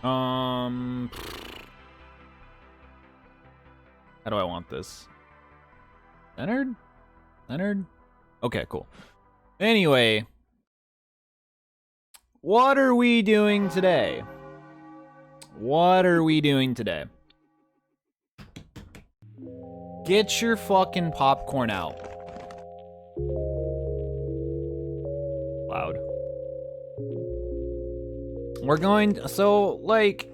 How do I want this? Centered? Centered? Okay, cool. Anyway, what are we doing today? What are we doing today? Get your fucking popcorn out. Loud. We're going, so, like,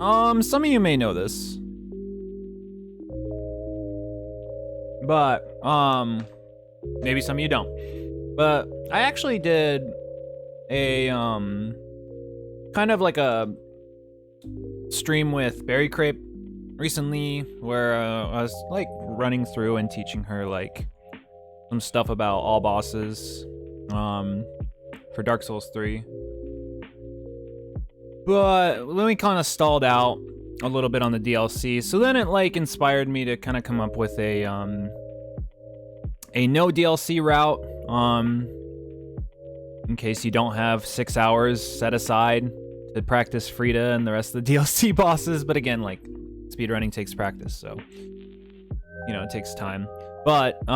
some of you may know this. But, maybe some of you don't. But I actually did a, kind of like a stream with Berry Crepe recently where I was, like, running through and teaching her, like, some stuff about all bosses, for Dark Souls 3. But then we kind of stalled out a little bit on the DLC, so then it like inspired me to kind of come up with a no DLC route, in case you don't have 6 hours set aside to practice Frida and the rest of the DLC bosses. But again, like, speedrunning takes practice, so you know, it takes time. But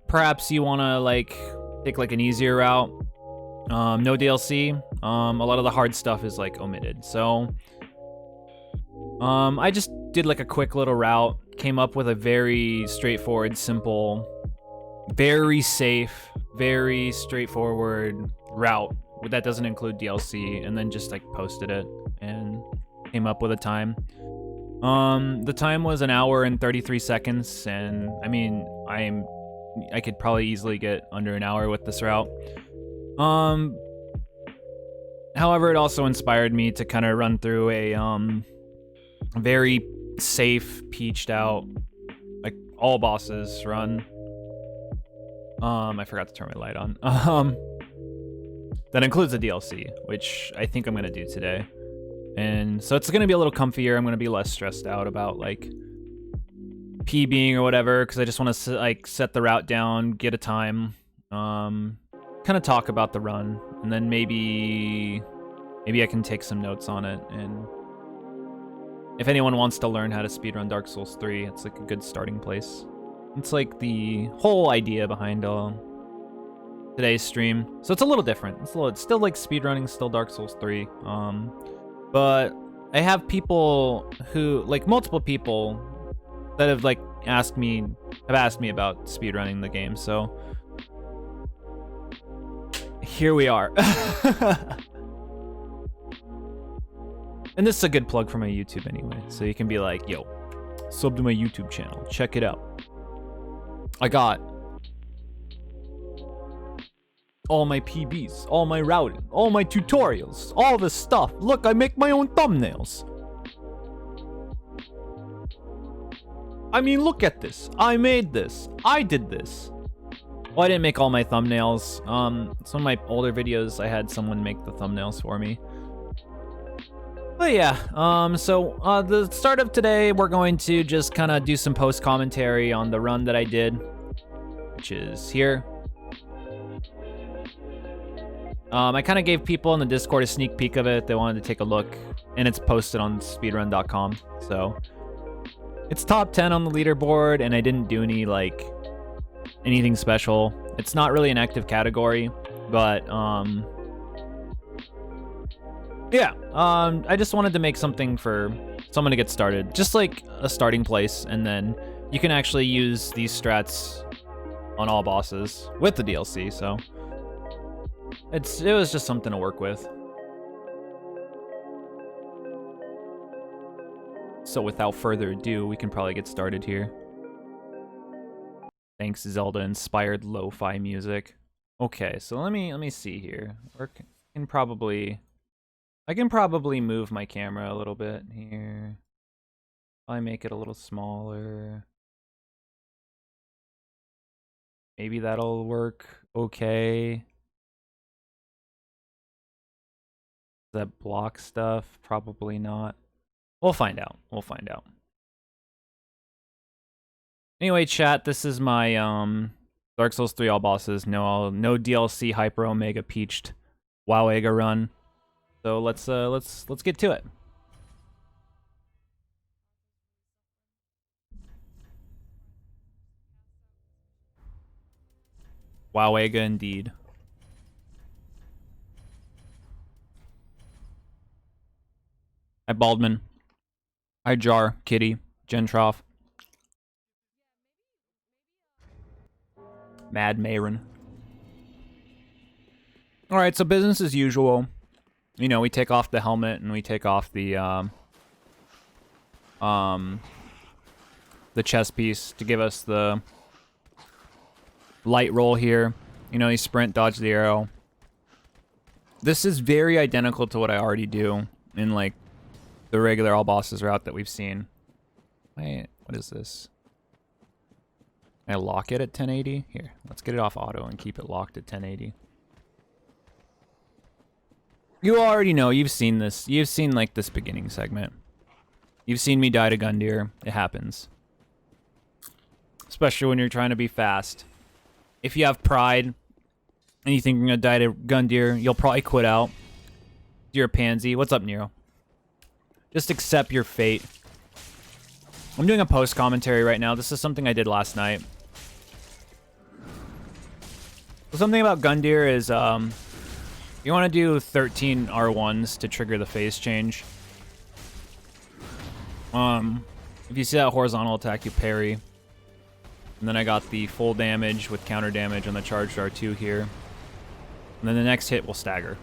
perhaps you want to like take like an easier route. No DLC. A lot of the hard stuff is like omitted. So I just did like a quick little route, came up with a very straightforward, simple, very safe, very straightforward route that doesn't include DLC, and then just like posted it and came up with a time. The time was 1 hour and 33 seconds, and I mean, I could probably easily get under 1 hour with this route. However, it also inspired me to kind of run through a very safe, peached out, like all bosses run. I forgot to turn my light on. That includes a DLC, which I think I'm gonna do today. And so it's gonna be a little comfier. I'm gonna be less stressed out about like PBing or whatever, because I just want to like set the route down, get a time, kind of talk about the run, and then maybe I can take some notes on it. And if anyone wants to learn how to speedrun Dark Souls 3, it's like a good starting place. It's like the whole idea behind today's stream. So it's a little different. It's still like speedrunning, still Dark Souls 3. But I have people who, like multiple people that have like asked me about speedrunning the game. So here we are. And this is a good plug for my YouTube anyway. So you can be like, yo, sub to my YouTube channel. Check it out. I got all my PBs, all my routing, all my tutorials, all this stuff. Look, I make my own thumbnails. I mean, look at this. I made this. I did this. Well, I didn't make all my thumbnails. Some of my older videos, I had someone make the thumbnails for me. But yeah, so the start of today, we're going to just kind of do some post commentary on the run that I did, which is here. I kind of gave people in the Discord a sneak peek of it. They wanted to take a look, and it's posted on speedrun.com. So it's top 10 on the leaderboard, and I didn't do anything special. It's not really an active category, but yeah, I just wanted to make something for someone to get started, just like a starting place, and then you can actually use these strats on all bosses with the DLC. So it was just something to work with. So without further ado, we can probably get started here. Thanks, Zelda-inspired lo-fi music. Okay, so let me see here. I can probably move my camera a little bit here. I make it a little smaller. Maybe that'll work okay. Does that block stuff? Probably not. We'll find out. We'll find out. Anyway, chat, this is my Dark Souls 3 all bosses, no DLC Hyper Omega Peached WoW Ega run. So let's get to it. Wowega indeed. Hi Baldman. Hi Jar, Kitty, Gentroff. Mad Mayron. Alright, so business as usual. You know, we take off the helmet and we take off the chest piece to give us the light roll here. You know, you sprint, dodge the arrow. This is very identical to what I already do in, like, the regular all bosses route that we've seen. Wait, what is this? Can I lock it at 1080? Here, let's get it off auto and keep it locked at 1080. You already know, you've seen this. You've seen, like, this beginning segment. You've seen me die to Gundyr. It happens. Especially when you're trying to be fast. If you have pride and you think you're gonna die to Gundyr, you'll probably quit out. You're a pansy. What's up, Nero? Just accept your fate. I'm doing a post commentary right now. This is something I did last night. So something about Gundyr is you want to do 13 R1s to trigger the phase change. If you see that horizontal attack, you parry. And then I got the full damage with counter damage on the charged R2 here. And then the next hit will stagger.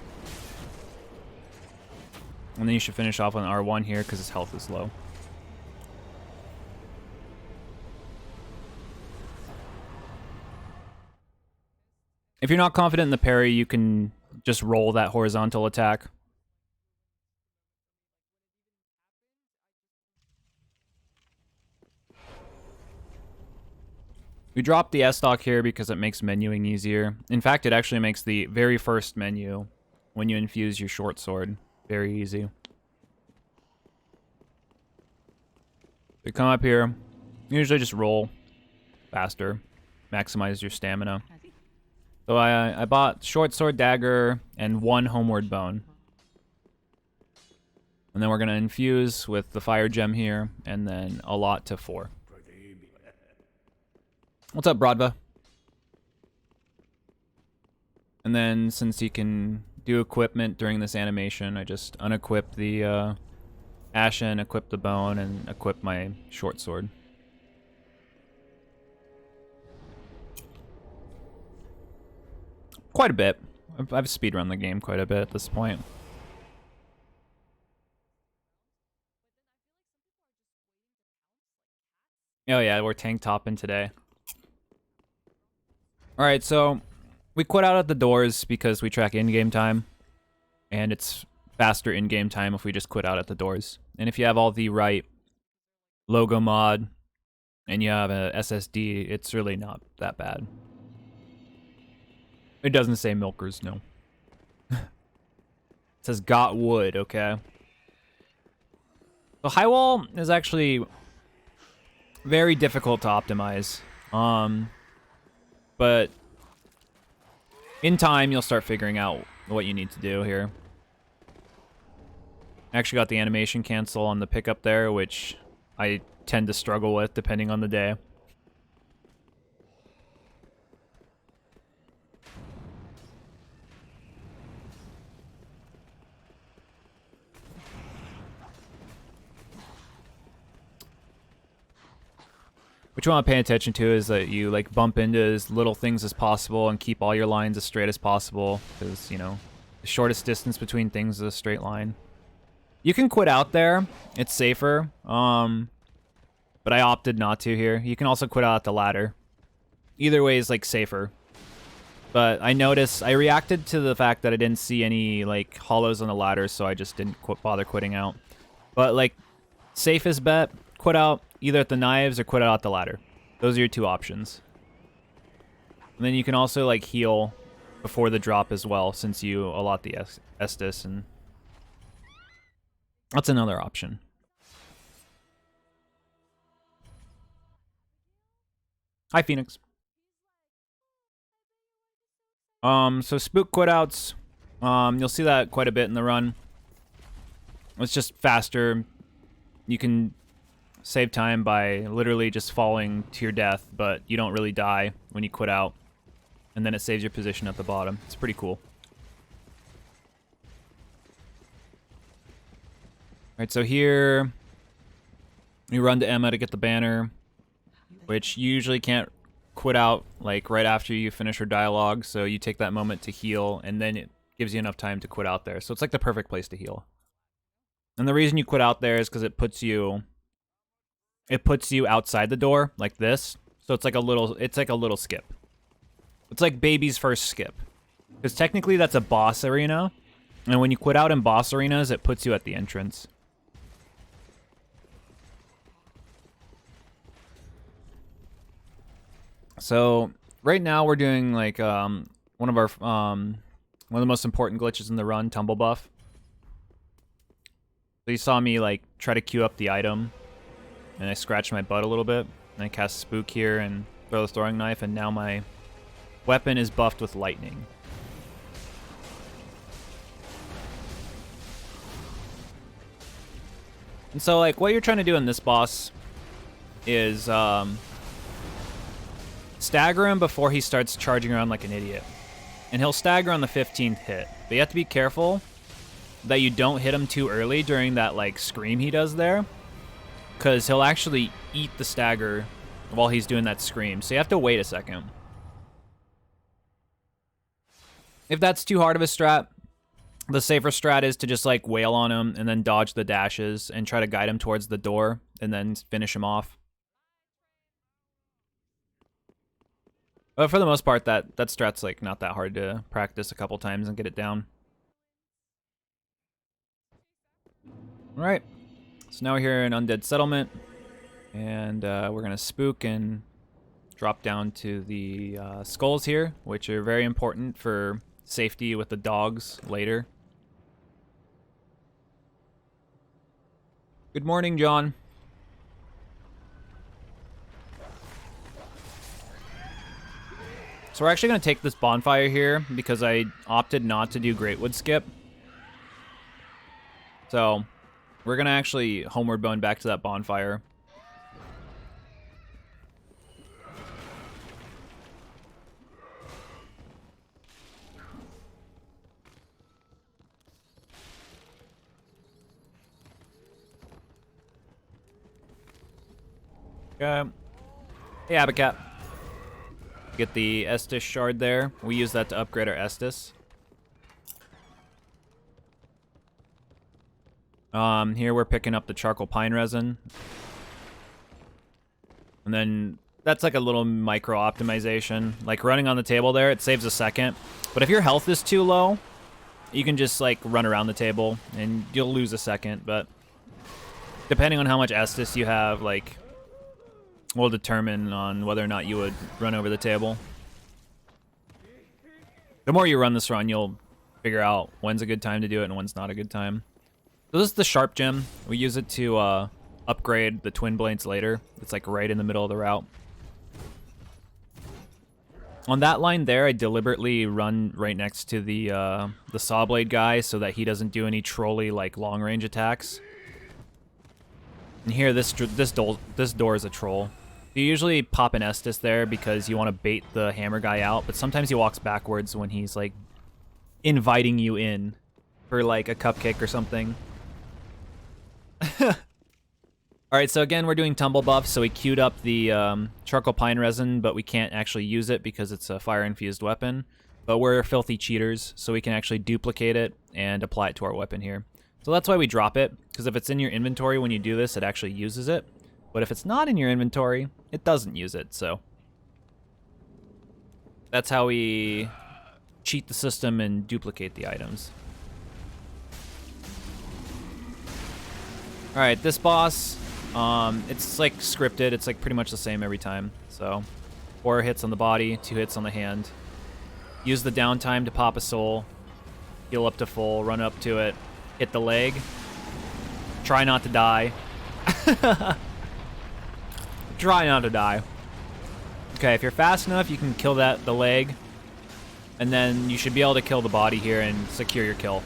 And then you should finish off on R1 here because his health is low. If you're not confident in the parry, you can just roll that horizontal attack. We dropped the S-Stock here because it makes menuing easier. In fact, it actually makes the very first menu when you infuse your short sword very easy. You come up here, you usually just roll faster, maximize your stamina. So I bought short sword, dagger, and 1 homeward bone. And then we're gonna infuse with the fire gem here, and then a lot to 4. What's up, Brodva? And then since he can do equipment during this animation, I just unequip the Ashen, equip the bone, and equip my short sword. Quite a bit. I've speedrun the game quite a bit at this point. Oh yeah, we're tank topping today. Alright, so we quit out at the doors because we track in-game time. And it's faster in-game time if we just quit out at the doors. And if you have all the right logo mod and you have a SSD, it's really not that bad. It doesn't say milkers, no. It says got wood, okay? So high wall is actually very difficult to optimize. But in time, you'll start figuring out what you need to do here. I actually got the animation cancel on the pickup there, which I tend to struggle with depending on the day. What you want to pay attention to is that you like bump into as little things as possible and keep all your lines as straight as possible, because, you know, the shortest distance between things is a straight line. You can quit out there. It's safer. But I opted not to here. You can also quit out at the ladder. Either way is like safer. But I noticed, I reacted to the fact that I didn't see any like hollows on the ladder, so I just didn't bother quitting out. But like, safest bet, quit out either at the knives or quit out at the ladder. Those are your 2 options. And then you can also like heal before the drop as well, since you allot the Estus, and that's another option. Hi, Phoenix. So spook quit outs. You'll see that quite a bit in the run. It's just faster. You can save time by literally just falling to your death, but you don't really die when you quit out. And then it saves your position at the bottom. It's pretty cool. Alright, so here you run to Emma to get the banner, which you usually can't quit out like right after you finish her dialogue, so you take that moment to heal, and then it gives you enough time to quit out there. So it's like the perfect place to heal. And the reason you quit out there is because it puts you outside the door like this. So it's like a little skip. It's like baby's first skip. Because technically that's a boss arena. And when you quit out in boss arenas, it puts you at the entrance. So right now we're doing like one of the most important glitches in the run, tumble buff. So you saw me like try to queue up the item, and I scratched my butt a little bit, and I cast Spook here and throw the throwing knife, and now my weapon is buffed with lightning. And so like what you're trying to do in this boss is stagger him before he starts charging around like an idiot. And he'll stagger on the 15th hit. But you have to be careful that you don't hit him too early during that like scream he does there, because he'll actually eat the stagger while he's doing that scream. So you have to wait a second. If that's too hard of a strat, the safer strat is to just like wail on him and then dodge the dashes and try to guide him towards the door and then finish him off. But for the most part, that strat's like not that hard to practice a couple times and get it down. Alright, so now we're here in Undead Settlement, and we're gonna spook and drop down to the skulls here, which are very important for safety with the dogs later. Good morning, John. So we're actually gonna take this bonfire here because I opted not to do Greatwood skip. So we're gonna actually homeward bone back to that bonfire. Okay. Hey, Abacat. Get the Estus shard there. We use that to upgrade our Estus. Here we're picking up the charcoal pine resin. And then that's like a little micro optimization. Like running on the table there, it saves a second. But if your health is too low, you can just like run around the table and you'll lose a second. But depending on how much Estus you have, like, will determine on whether or not you would run over the table. The more you run this run, you'll figure out when's a good time to do it and when's not a good time. So this is the Sharp Gem. We use it to upgrade the Twin Blades later. It's like right in the middle of the route. On that line there, I deliberately run right next to the Saw Blade guy so that he doesn't do any trolly like long range attacks. And here, this door is a troll. You usually pop an Estus there because you want to bait the hammer guy out, but sometimes he walks backwards when he's like inviting you in for like a cupcake or something. Alright, so again, we're doing tumble buff, so we queued up the charcoal pine resin, but we can't actually use it because it's a fire-infused weapon. But we're filthy cheaters, so we can actually duplicate it and apply it to our weapon here. So that's why we drop it, because if it's in your inventory when you do this, it actually uses it. But if it's not in your inventory, it doesn't use it, so. That's how we cheat the system and duplicate the items. Alright, this boss, it's like scripted. It's like pretty much the same every time. So 4 hits on the body, 2 hits on the hand. Use the downtime to pop a soul. Heal up to full, run up to it, hit the leg. Try not to die. Try not to die. Okay, if you're fast enough, you can kill the leg. And then you should be able to kill the body here and secure your kill.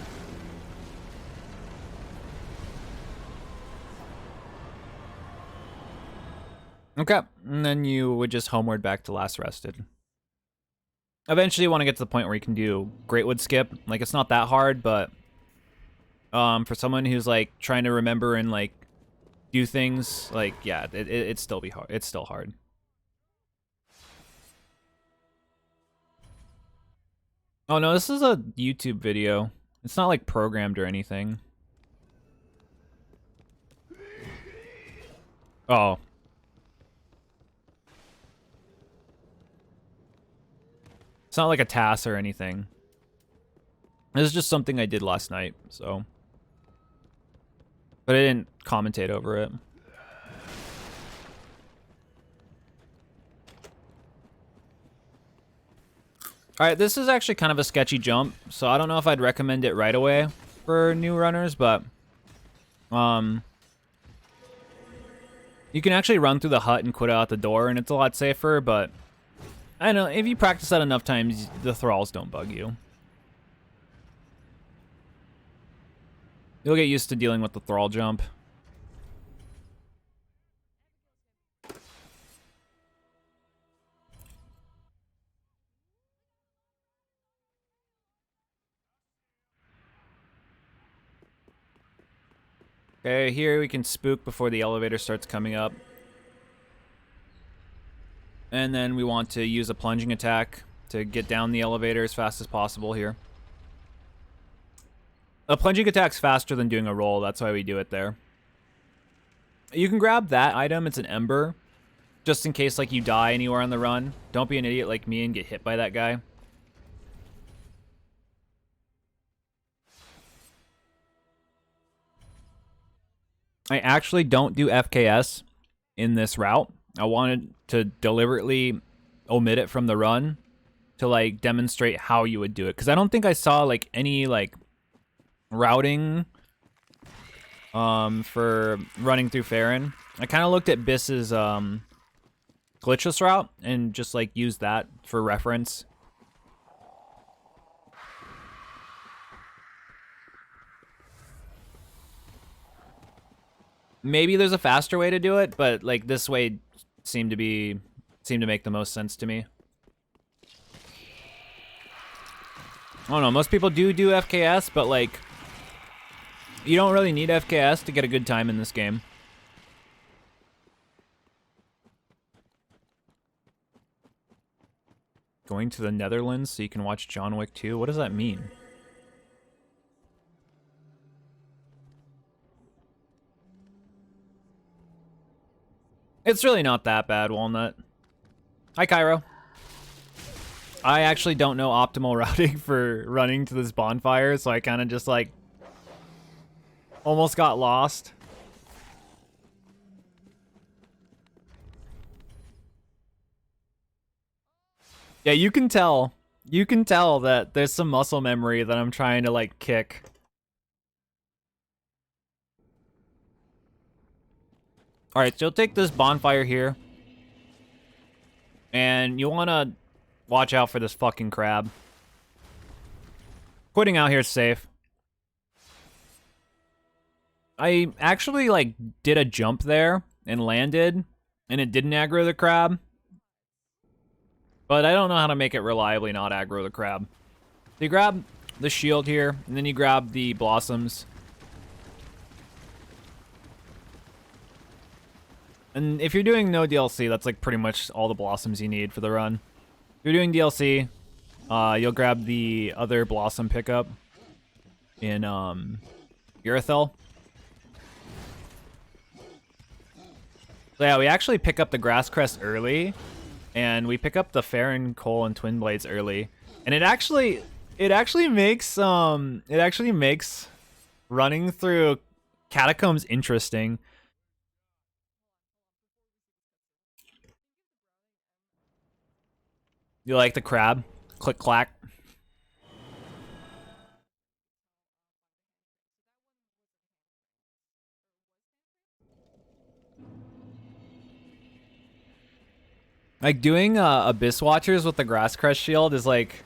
Okay, and then you would just homeward back to last rested. Eventually you want to get to the point where you can do Greatwood skip. Like, it's not that hard, but for someone who's like trying to remember and like do things, like, yeah, it'd still be hard. It's still hard. Oh no, this is a YouTube video. It's not like programmed or anything. Oh. It's not like a task or anything. This is just something I did last night, so. But I didn't commentate over it. Alright, this is actually kind of a sketchy jump, so I don't know if I'd recommend it right away for new runners, but you can actually run through the hut and quit out the door, and it's a lot safer, but I don't know, if you practice that enough times, the thralls don't bug you. You'll get used to dealing with the thrall jump. Okay, here we can spook before the elevator starts coming up. And then we want to use a plunging attack to get down the elevator as fast as possible here. A plunging attack's faster than doing a roll, that's why we do it there. You can grab that item, it's an ember, just in case like you die anywhere on the run. Don't be an idiot like me and get hit by that guy. I actually don't do FKS in this route. I wanted to deliberately omit it from the run to like demonstrate how you would do it, because I don't think I saw like any like routing for running through Farron. I kind of looked at Biss's glitchless route and just like used that for reference. Maybe there's a faster way to do it, but like this way seemed to make the most sense to me. I don't know, most people do FKS, but like you don't really need FKS to get a good time in this game. Going to the Netherlands so you can watch John Wick 2? What does that mean? It's really not that bad, Walnut. Hi, Cairo. I actually don't know optimal routing for running to this bonfire, so I kind of just like almost got lost. Yeah, you can tell that there's some muscle memory that I'm trying to like kick. All right, so you'll take this bonfire here, and you want to watch out for this fucking crab. Quitting out here is safe. I actually like did a jump there and landed, and it didn't aggro the crab. But I don't know how to make it reliably not aggro the crab. So you grab the shield here, and then you grab the blossoms. And if you're doing no DLC, that's like pretty much all the blossoms you need for the run. If you're doing DLC, you'll grab the other blossom pickup in Urethel. So yeah, we actually pick up the grass crest early, and we pick up the Farron Coal and Twin Blades early, and it actually makes running through catacombs interesting. You like the crab? Click clack. Like doing Abyss Watchers with the Grass Crest shield is like,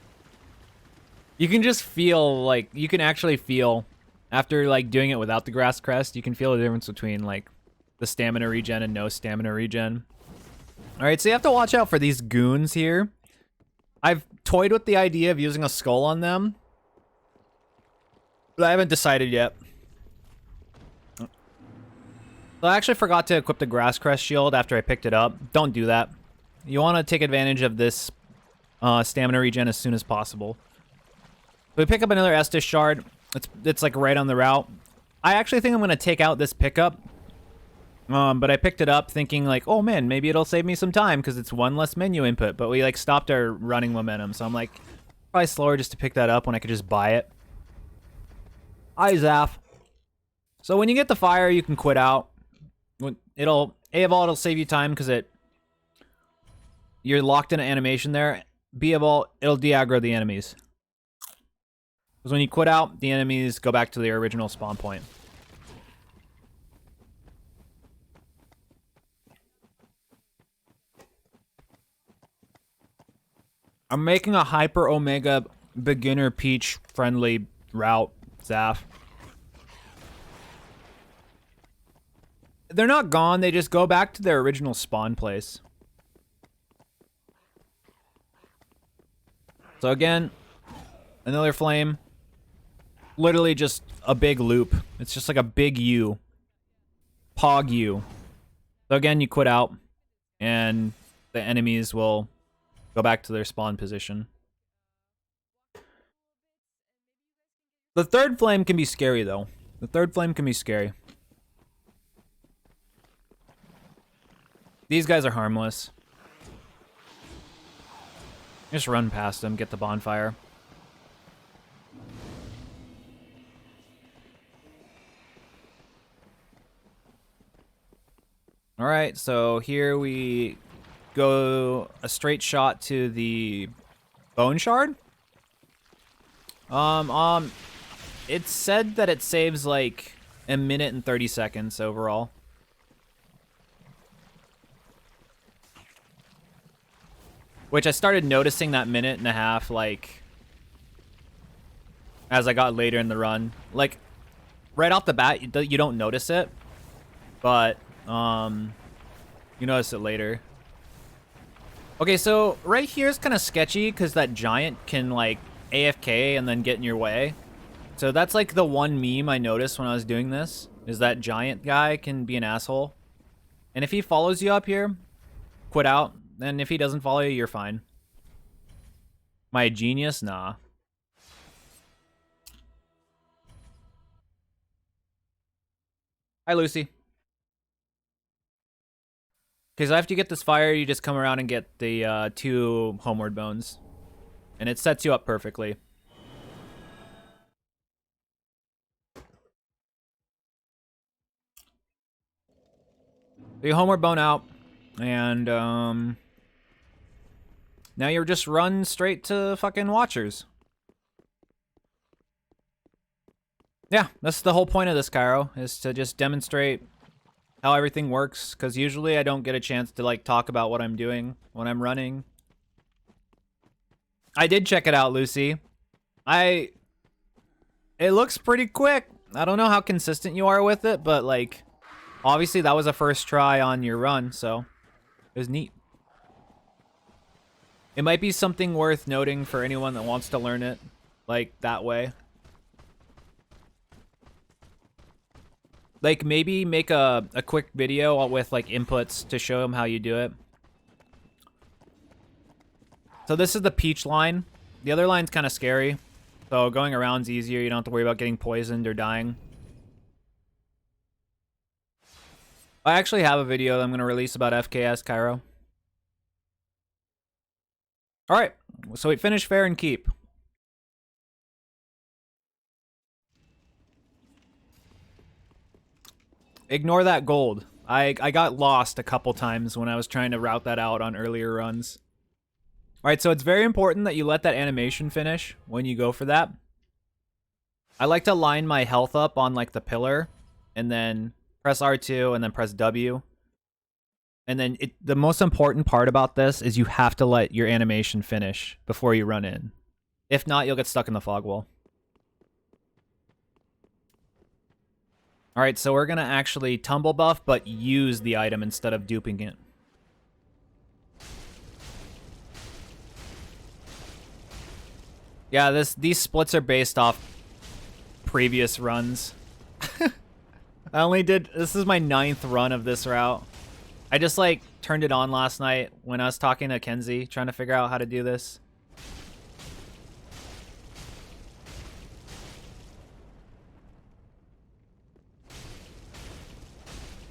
you can just feel like, you can actually feel after like doing it without the Grass Crest, you can feel the difference between like the stamina regen and no stamina regen. Alright, so you have to watch out for these goons here. I've toyed with the idea of using a skull on them, but I haven't decided yet. So I actually forgot to equip the Grass Crest shield after I picked it up. Don't do that. You want to take advantage of this stamina regen as soon as possible. We pick up another Estus shard. It's like right on the route. I actually think I'm going to take out this pickup. But I picked it up thinking like, oh man, maybe it'll save me some time because it's one less menu input. But we like stopped our running momentum. So I'm like, probably slower just to pick that up when I could just buy it. Hi, Zaf. So when you get the fire, you can quit out. It'll save you time because you're locked in an animation there. B of all, it'll de-aggro the enemies. Because when you quit out, the enemies go back to their original spawn point. I'm making a Hyper Omega beginner Peach friendly route, Zaf. They're not gone, they just go back to their original spawn place. So again, another flame. Literally just a big loop. It's just like a big U. Pog U. So again, you quit out, and the enemies will go back to their spawn position. The third flame can be scary, though. The third flame can be scary. These guys are harmless. Just run past them, get the bonfire. Alright, so here we go a straight shot to the bone shard. It said that it saves like a minute and 30 seconds overall. Which I started noticing that minute and a half, like, as I got later in the run. Like, right off the bat, you don't notice it, but, you notice it later. Okay, so right here is kind of sketchy because that giant can, like, AFK and then get in your way. So that's, like, the one meme I noticed when I was doing this, is that giant guy can be an asshole. And if he follows you up here, quit out. And if he doesn't follow you, you're fine. Am I a genius? Nah. Hi, Lucy. Okay, so after you get this fire, you just come around and get the 2 homeward bones. And it sets you up perfectly. The homeward bone out. And, now you're just run straight to fucking Watchers. Yeah, that's the whole point of this, Cairo, is to just demonstrate how everything works, because usually I don't get a chance to, like, talk about what I'm doing when I'm running. I did check it out, Lucy. It looks pretty quick. I don't know how consistent you are with it, but, like, obviously that was a first try on your run, so it was neat. It might be something worth noting for anyone that wants to learn it, like, that way. Like, maybe make a quick video with, like, inputs to show them how you do it. So this is the Peach line. The other line's kind of scary. So going around's easier. You don't have to worry about getting poisoned or dying. I actually have a video that I'm going to release about FKS, Cairo. Alright, so we finish Fair and Keep. Ignore that gold. I got lost a couple times when I was trying to route that out on earlier runs. Alright, so it's very important that you let that animation finish when you go for that. I like to line my health up on, like, the pillar, and then press R2, and then press W. And then the most important part about this is you have to let your animation finish before you run in. If not, you'll get stuck in the fog wall. Alright, so we're going to actually tumble buff, but use the item instead of duping it. Yeah, these splits are based off previous runs. This is my 9th run of this route. I just like turned it on last night when I was talking to Kenzie, trying to figure out how to do this.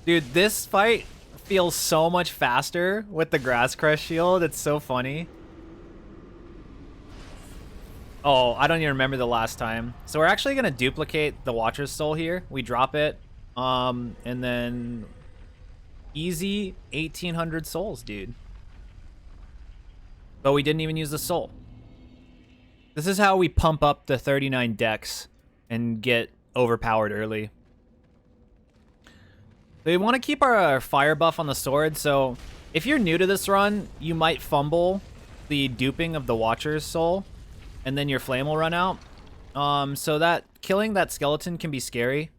Dude, this fight feels so much faster with the Grass Crush shield. It's so funny. Oh, I don't even remember the last time. So we're actually gonna duplicate the Watcher's Soul here. We drop it, and then easy 1,800 souls, dude. But we didn't even use the soul. This is how we pump up the 39 dex and get overpowered early. We want to keep our fire buff on the sword, so if you're new to this run, you might fumble the duping of the Watcher's Soul, and then your flame will run out. So that killing that skeleton can be scary.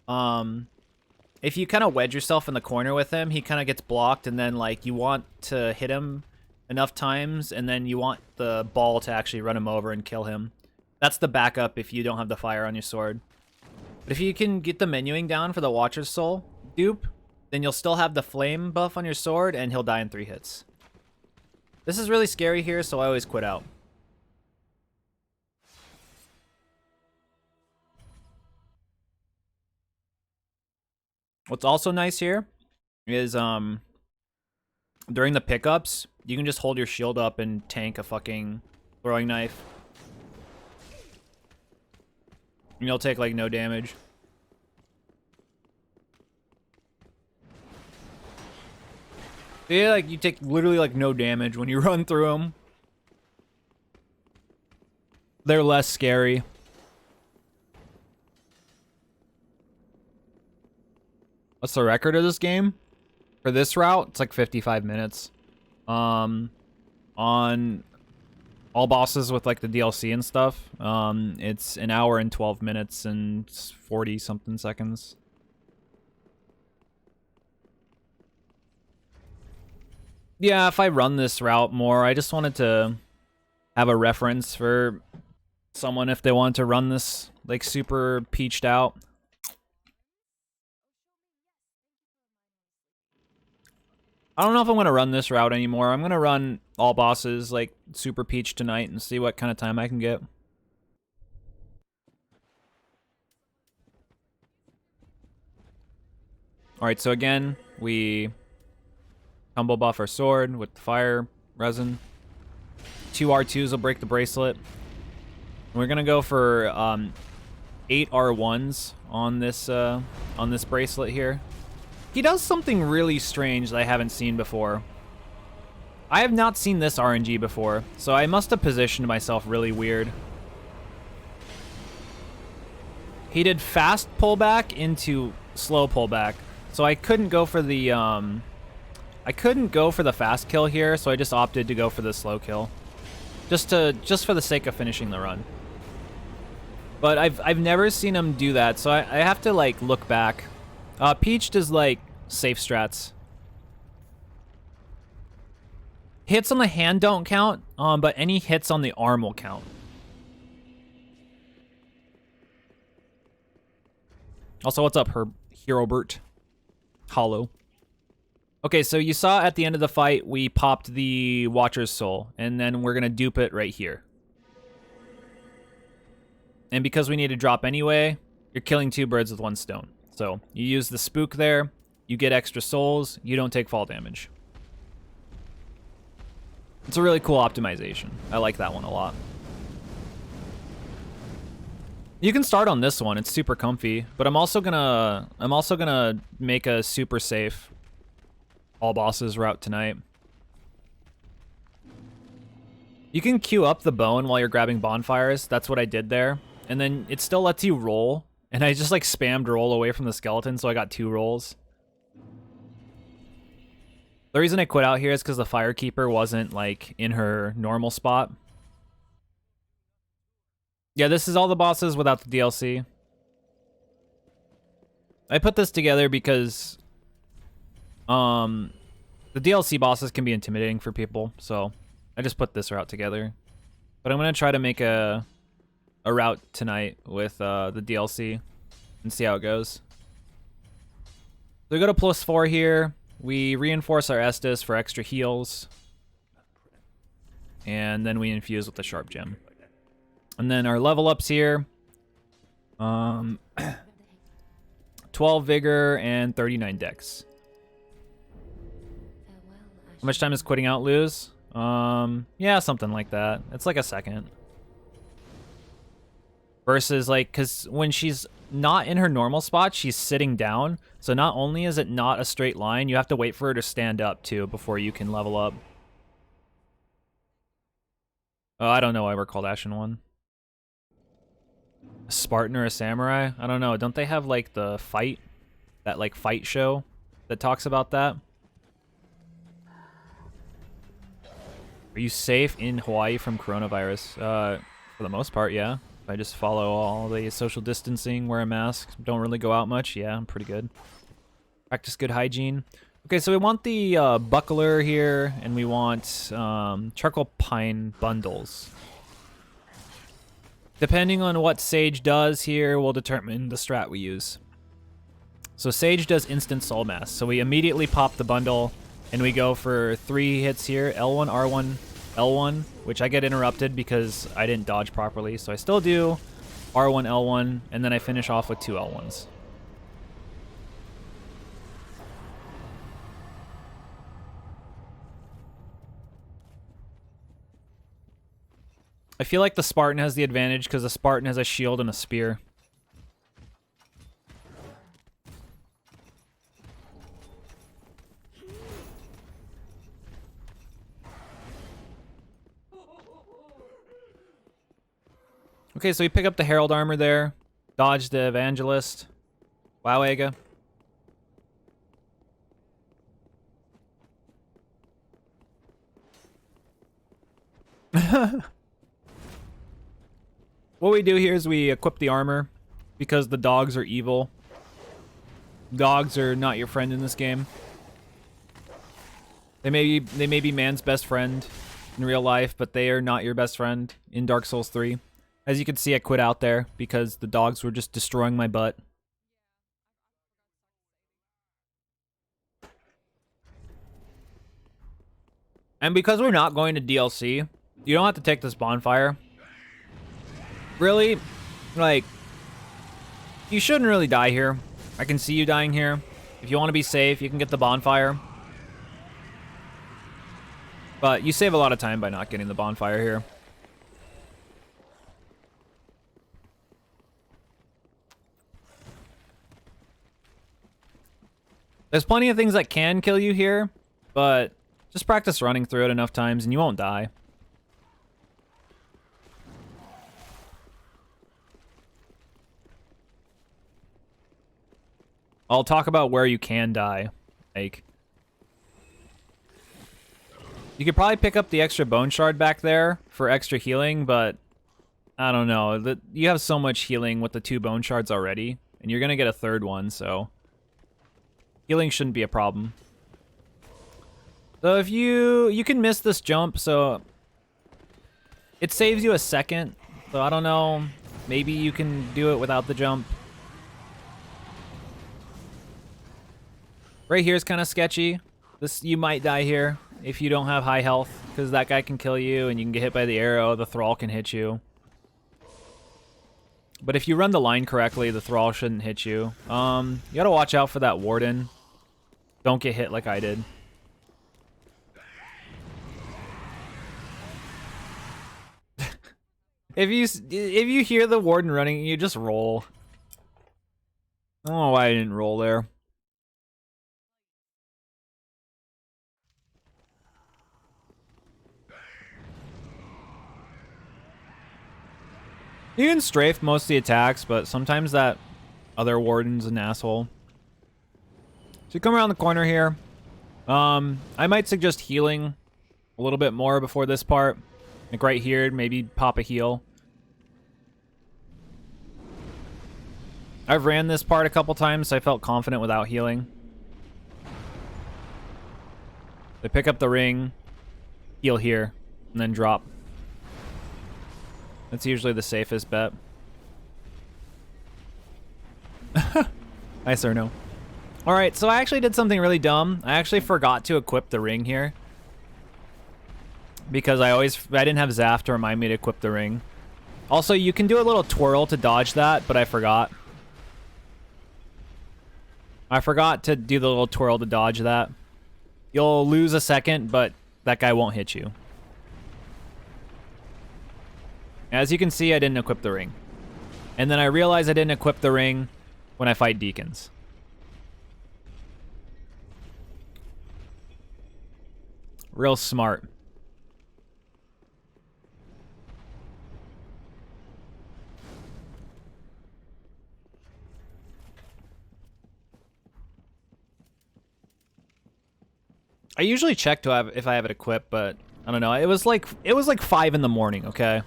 If you kind of wedge yourself in the corner with him, he kind of gets blocked, and then like you want to hit him enough times, and then you want the ball to actually run him over and kill him. That's the backup if you don't have the fire on your sword. But if you can get the menuing down for the Watcher's Soul dupe, then you'll still have the flame buff on your sword, and he'll die in 3 hits. This is really scary here, so I always quit out. What's also nice here is during the pickups, you can just hold your shield up and tank a fucking throwing knife. And you'll take like no damage. Yeah, like you take literally like no damage when you run through them. They're less scary. What's the record of this game? For this route, it's like 55 minutes. On all bosses with like the DLC and stuff, it's 1 hour and 12 minutes and 40 something seconds. Yeah, if I run this route more, I just wanted to have a reference for someone if they wanted to run this like super peached out. I don't know if I'm going to run this route anymore. I'm going to run all bosses like super peach tonight and see what kind of time I can get. Alright, so again, we combo buff our sword with the fire resin. 2 R2s will break the bracelet. And we're going to go for 8 R1s on this bracelet here. He does something really strange that I haven't seen before. I have not seen this RNG before, so I must have positioned myself really weird. He did fast pullback into slow pullback, so I couldn't go for the fast kill here, so I just opted to go for the slow kill, just for the sake of finishing the run. But I've never seen him do that, so I have to like look back. Peach does like safe strats. Hits on the hand don't count, but any hits on the arm will count. Also, what's up, Herobert? Hollow. Okay, so you saw at the end of the fight, we popped the Watcher's Soul, and then we're gonna dupe it right here. And because we need to drop anyway, you're killing 2 birds with 1 stone. So you use the spook there, you get extra souls, you don't take fall damage. It's a really cool optimization. I like that one a lot. You can start on this one, it's super comfy, but I'm also gonna make a super safe all bosses route tonight. You can queue up the bone while you're grabbing bonfires, that's what I did there. And then it still lets you roll. And I just like spammed roll away from the skeleton, so I got 2 rolls. The reason I quit out here is because the Firekeeper wasn't like in her normal spot. Yeah, this is all the bosses without the DLC. I put this together because the DLC bosses can be intimidating for people, so I just put this route together. But I'm gonna try to make a route tonight with the DLC and see how it goes. So we go to +4 here. We reinforce our Estus for extra heals. And then we infuse with the Sharp Gem. And then our level ups here. 12 Vigor and 39 Dex. How much time does quitting out lose? Yeah, something like that. It's like a second. Versus like, because when she's not in her normal spot, she's sitting down. So not only is it not a straight line, you have to wait for her to stand up too before you can level up. Oh, I don't know why we're called Ashen One. A Spartan or a Samurai? I don't know. Don't they have like the fight? That like fight show that talks about that? Are you safe in Hawaii from coronavirus? For the most part, yeah. If I just follow all the social distancing, wear a mask, don't really go out much, yeah, I'm pretty good. Practice good hygiene. Okay, so we want the buckler here, and we want charcoal pine bundles. Depending on what Sage does here will determine the strat we use. So Sage does instant soul mass, so we immediately pop the bundle, and we go for 3 hits here, L1, R1, L1, which I get interrupted because I didn't dodge properly. So I still do R1, L1, and then I finish off with 2 L1s. I feel like the Spartan has the advantage because the Spartan has a shield and a spear. Okay, so we pick up the Herald armor there. Dodge the Evangelist. Wow, Ega. What we do here is we equip the armor because the dogs are evil. Dogs are not your friend in this game. They may be man's best friend in real life, but they are not your best friend in Dark Souls 3. As you can see, I quit out there because the dogs were just destroying my butt. And because we're not going to DLC, you don't have to take this bonfire. Really, like, you shouldn't really die here. I can see you dying here. If you want to be safe, you can get the bonfire. But you save a lot of time by not getting the bonfire here. There's plenty of things that can kill you here, but just practice running through it enough times and you won't die. I'll talk about where you can die. Like, you could probably pick up the extra bone shard back there for extra healing, but I don't know. You have so much healing with the 2 bone shards already, and you're gonna get a 3rd one, so healing shouldn't be a problem. So if you can miss this jump, so it saves you a second. So I don't know, maybe you can do it without the jump. Right here is kind of sketchy. You might die here if you don't have high health, because that guy can kill you and you can get hit by the arrow. The thrall can hit you. But if you run the line correctly, the thrall shouldn't hit you. You gotta watch out for that warden. Don't get hit like I did. If you hear the warden running, you just roll. I don't know why I didn't roll there. You can strafe most of the attacks, but sometimes that other warden's an asshole. So you come around the corner here. I might suggest healing a little bit more before this part. Like right here, maybe pop a heal. I've ran this part a couple times, so I felt confident without healing. They pick up the ring, heal here, and then drop. That's usually the safest bet. Nice or no. All right, so I actually did something really dumb. I actually forgot to equip the ring here. Because I didn't have Zaf to remind me to equip the ring. Also, you can do a little twirl to dodge that, but I forgot. I forgot to do the little twirl to dodge that. You'll lose a second, but that guy won't hit you. As you can see, I didn't equip the ring. And then I realized I didn't equip the ring when I fight deacons. Real smart. I usually check if I have it equipped, but I don't know. It was like 5 in the morning, okay?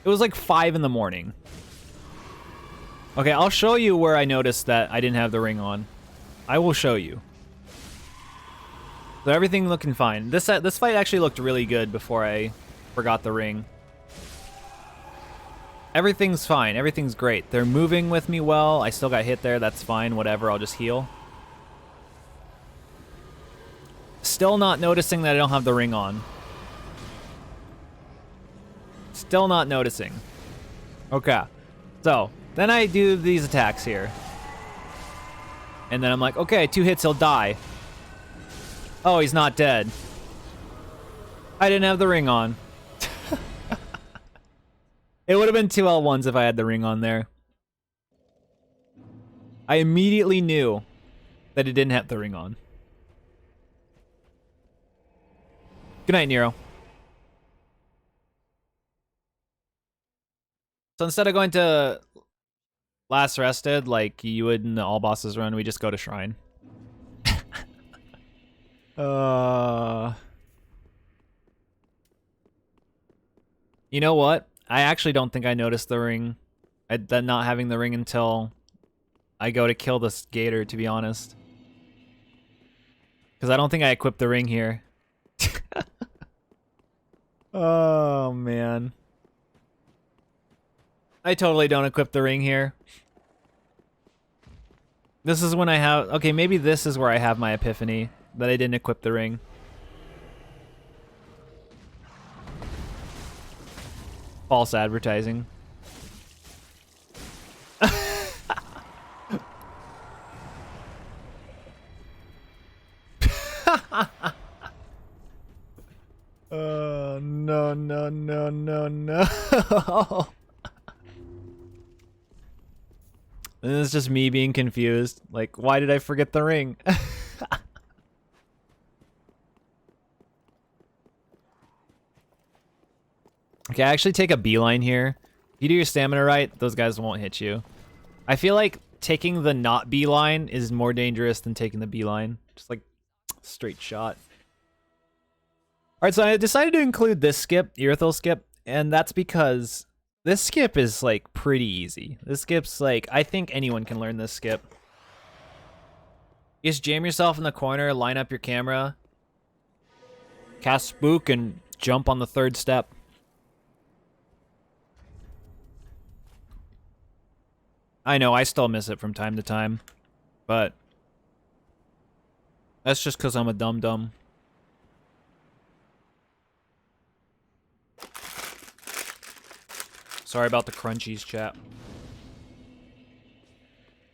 It was like 5 in the morning. Okay, I'll show you where I noticed that I didn't have the ring on. I will show you. So everything looking fine. This fight actually looked really good before I forgot the ring. Everything's fine. Everything's great. They're moving with me well. I still got hit there. That's fine. Whatever. I'll just heal. Still not noticing that I don't have the ring on. Still not noticing. Okay. So, then I do these attacks here. And then I'm like, okay, 2 hits, he'll die. Oh, he's not dead. I didn't have the ring on. It would have been 2 L1s if I had the ring on there. I immediately knew that it didn't have the ring on. Good night, Nero. So instead of going to Last Rested like you would in the All Bosses run, we just go to Shrine. You know what? I actually don't think I noticed the ring. Not having the ring until I go to kill this gator, to be honest. Because I don't think I equipped the ring here. Oh, man. I totally don't equip the ring here. This is when I have... Okay, maybe this is where I have my epiphany. That I didn't equip the ring. False advertising. No, no, no, no, no. And it's just me being confused. Like, why did I forget the ring? Okay, I actually take a beeline here. If you do your stamina right, those guys won't hit you. I feel like taking the not beeline is more dangerous than taking the beeline. Just like, straight shot. Alright, so I decided to include this skip, Irithel skip, and that's because this skip is, like, pretty easy. This skip's, like, I think anyone can learn this skip. You just jam yourself in the corner, line up your camera, cast Spook, and jump on the 3rd step. I know, I still miss it from time to time, but that's just because I'm a dum-dum. Sorry about the crunchies, chat.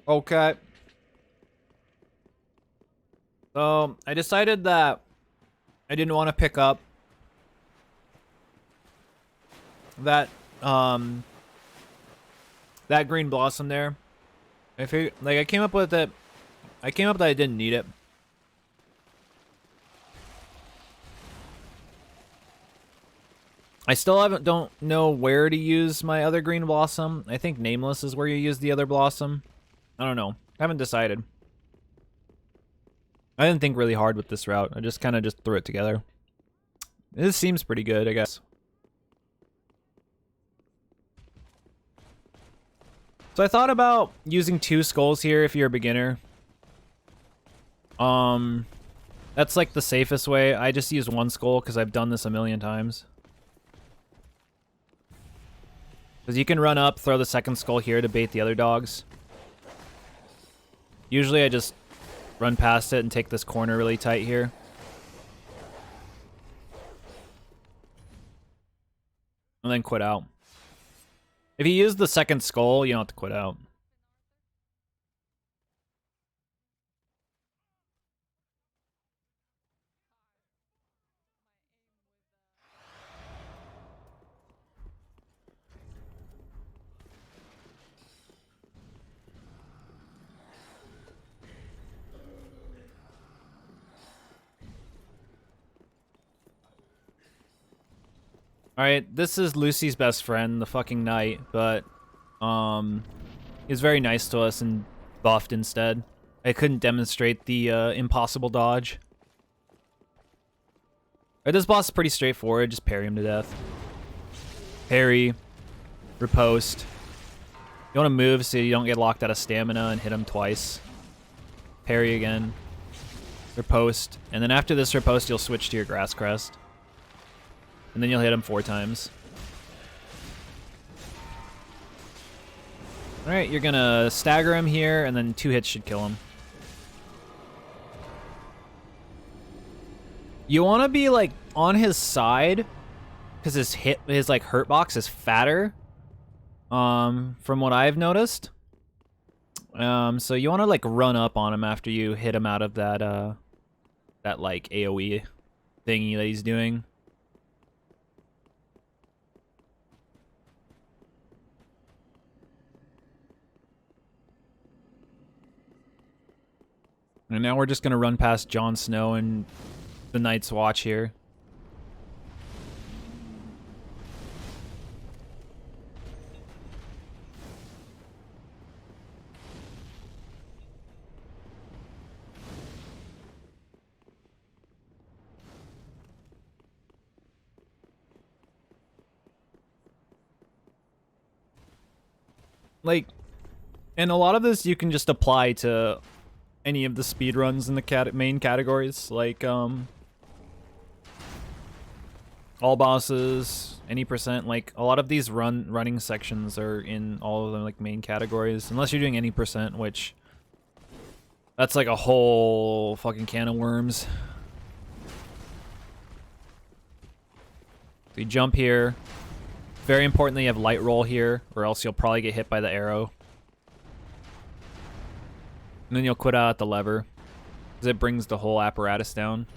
Okay. So, I decided that I didn't want to pick up that, that green blossom there. I figured, like, I came up with it. I came up that I didn't need it. I still don't know where to use my other green blossom. I think Nameless is where you use the other blossom. I don't know. I haven't decided. I didn't think really hard with this route. I just kind of threw it together. This seems pretty good, I guess. So I thought about using 2 skulls here if you're a beginner. That's like the safest way. I just use 1 skull because I've done this a million times. Because you can run up, throw the second skull here to bait the other dogs. Usually I just run past it and take this corner really tight here. And then quit out. If you use the second skull, you don't have to quit out. Alright, this is Lucy's best friend, the fucking knight, but he's very nice to us and buffed instead. I couldn't demonstrate the impossible dodge. Alright, this boss is pretty straightforward, just parry him to death. Parry, riposte. You want to move so you don't get locked out of stamina and hit him twice. Parry again. Riposte. And then after this riposte, you'll switch to your grass crest. And then you'll hit him 4 times. Alright, you're gonna stagger him here, and then 2 hits should kill him. You wanna be like on his side, because his like hurt box is fatter. From what I've noticed. So you wanna like run up on him after you hit him out of that that like AoE thingy that he's doing. And now we're just gonna run past Jon Snow and the Night's Watch here. Like, and a lot of this you can just apply to any of the speedruns in the main categories, like all bosses, any percent. Like a lot of these running sections are in all of the like main categories, unless you're doing any percent, which that's like a whole fucking can of worms. So you jump here. Very importantly, you have light roll here, or else you'll probably get hit by the arrow. And then you'll quit out at the lever, because it brings the whole apparatus down.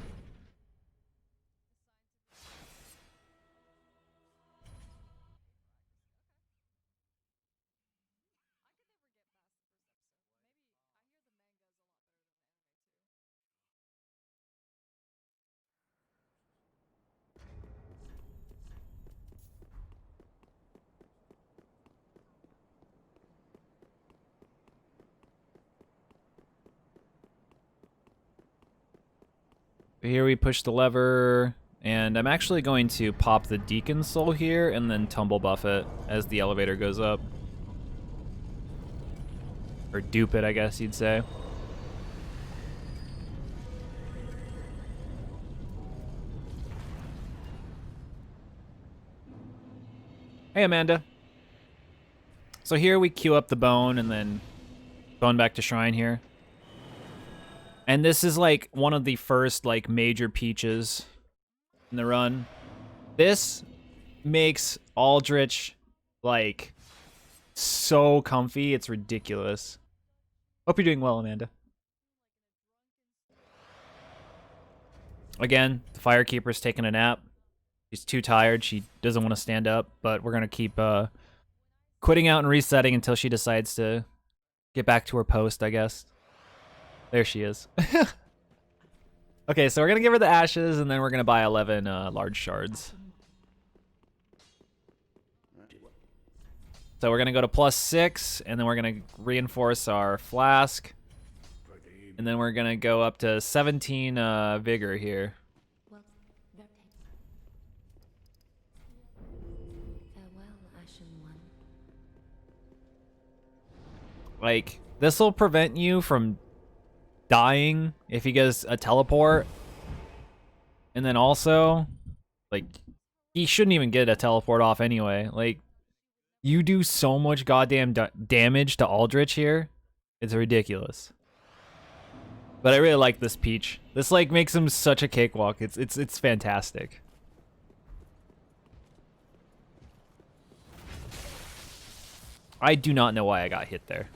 Here we push the lever, and I'm actually going to pop the Deacon Soul here and then tumble buff it as the elevator goes up. Or dupe it, I guess you'd say. Hey, Amanda. So here we queue up the bone and then bone back to shrine here. And this is like one of the first like major peaches in the run. This makes Aldrich like so comfy, it's ridiculous. Hope you're doing well, Amanda. Again, the Firekeeper's taking a nap. She's too tired, she doesn't want to stand up, but we're gonna keep quitting out and resetting until she decides to get back to her post, I guess. There she is. Okay, so we're gonna give her the ashes, and then we're gonna buy 11 large shards. So we're gonna go to +6, and then we're gonna reinforce our flask, and then we're gonna go up to 17 vigor here. Like, this will prevent you from dying if he gets a teleport. And then also, like, he shouldn't even get a teleport off anyway. Like, You do so much goddamn damage to Aldrich here. It's ridiculous. But I really like this Peach. This like makes him such a cakewalk. It's fantastic. I do not know why I got hit there.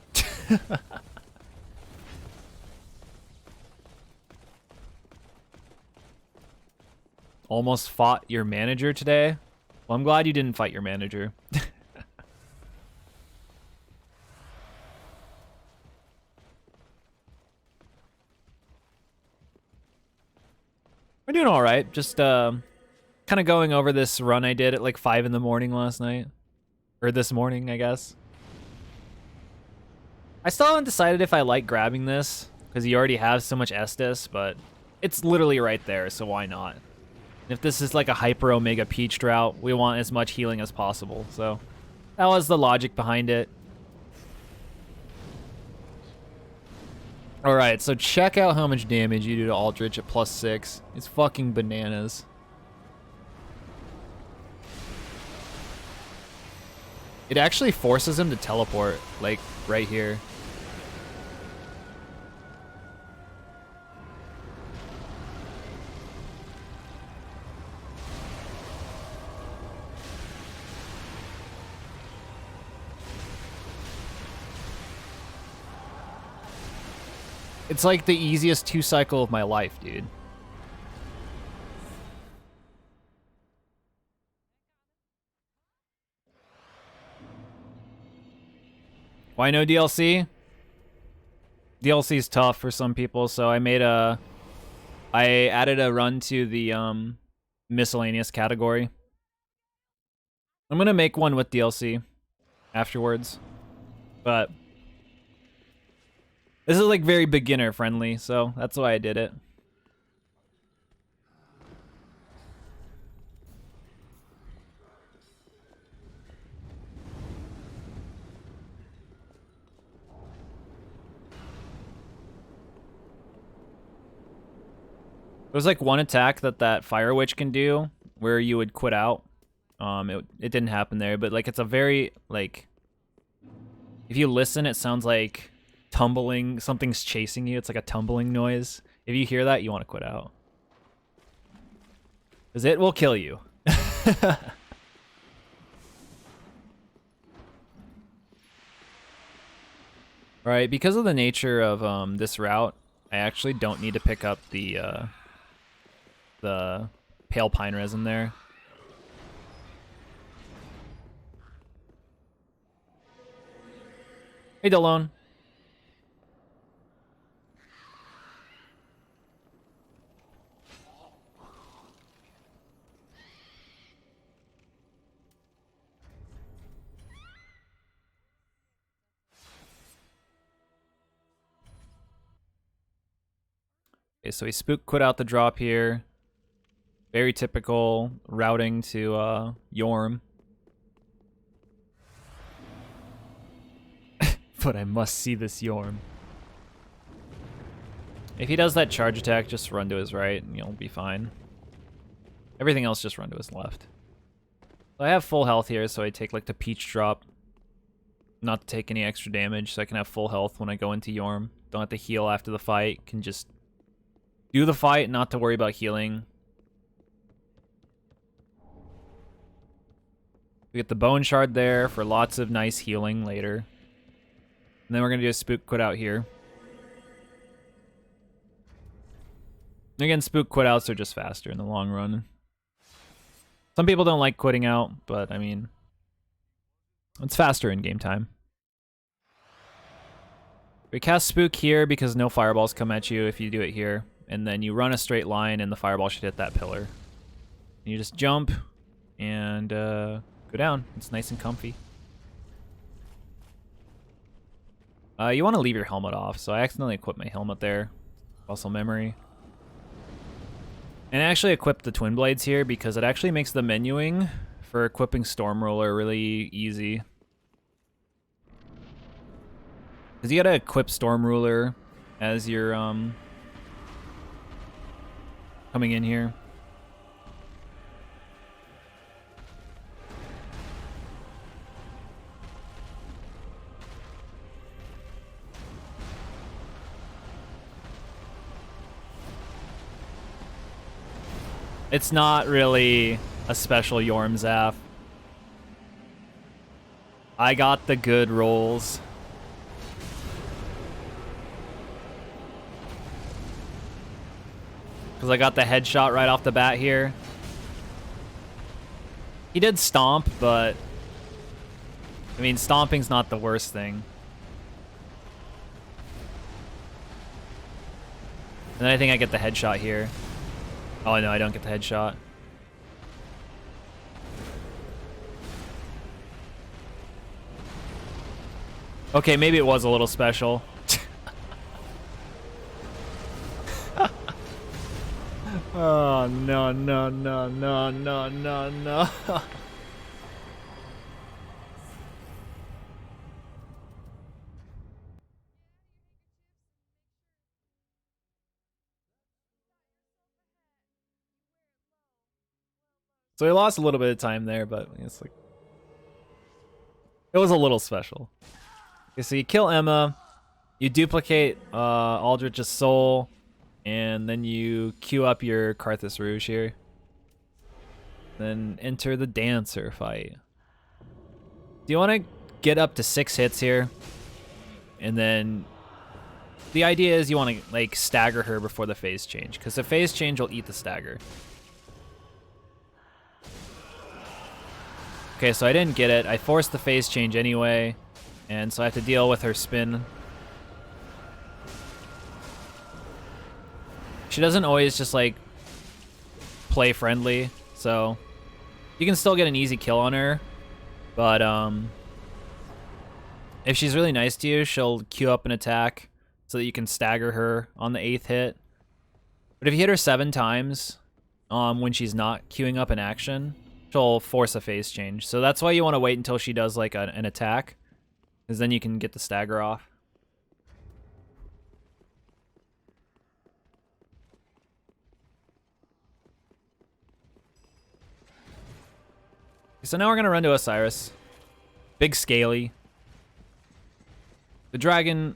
Almost fought your manager today? Well, I'm glad you didn't fight your manager. We're doing all right. Just kind of going over this run I did at like 5 in the morning last night. Or this morning, I guess. I still haven't decided if I like grabbing this, because you already have so much Estus, but it's literally right there, so why not? If this is like a Hyper Omega Peach drought, we want as much healing as possible, so that was the logic behind it. Alright, so check out how much damage you do to Aldrich at +6. It's fucking bananas. It actually forces him to teleport, like, right here. It's like the easiest 2-cycle of my life, dude. Why no DLC? DLC is tough for some people, so I added a run to the miscellaneous category. I'm gonna make one with DLC afterwards, but this is like very beginner friendly, so that's why I did it. There's like one attack that Fire Witch can do where you would quit out. It didn't happen there, but like it's a very like, if you listen, it sounds like tumbling, something's chasing you. It's like a tumbling noise. If you hear that, you want to quit out. Because it will kill you. Alright, because of the nature of this route, I actually don't need to pick up the pale pine resin there. Hey, Delone. Okay, so he spook quit out the drop here. Very typical routing to Yorm. But I must see this Yorm. If he does that charge attack, just run to his right and you'll be fine. Everything else just run to his left. So I have full health here, so I take like the Peach drop. Not to take any extra damage, so I can have full health when I go into Yorm. Don't have to heal after the fight. Can just do the fight, not to worry about healing. We get the Bone Shard there for lots of nice healing later. And then we're going to do a spook quit out here. Again, spook quit outs are just faster in the long run. Some people don't like quitting out, but I mean, it's faster in game time. We cast spook here because no fireballs come at you if you do it here. And then you run a straight line and the fireball should hit that pillar. And you just jump and go down. It's nice and comfy. You want to leave your helmet off, so I accidentally equipped my helmet there. Muscle memory. And I actually equipped the twin blades here because it actually makes the menuing for equipping Stormroller really easy. Because you gotta equip Stormruler as you're coming in here. It's not really a special Yormzaf. I got the good rolls. Because I got the headshot right off the bat here. He did stomp, but... I mean, stomping's not the worst thing. And then I think I get the headshot here. Oh, no, I don't get the headshot. Okay, maybe it was a little special. Oh, no, no, no, no, no, no, no. So we lost a little bit of time there, but it's like... It was a little special. Okay, so you kill Emma, you duplicate Aldrich's soul, and then you queue up your Karthus Rouge here. Then enter the Dancer fight. Do you want to get up to 6 hits here? And then the idea is you want to like stagger her before the phase change, because the phase change will eat the stagger. Okay, so I didn't get it. I forced the phase change anyway, and so I have to deal with her spin. She doesn't always just like play friendly, so you can still get an easy kill on her, but if she's really nice to you, she'll queue up an attack so that you can stagger her on the 8th hit. But if you hit her 7 times when she's not queuing up an action, she'll force a phase change. So that's why you want to wait until she does like an attack, because then you can get the stagger off. So now we're gonna run to Osiris. Big Scaly. The dragon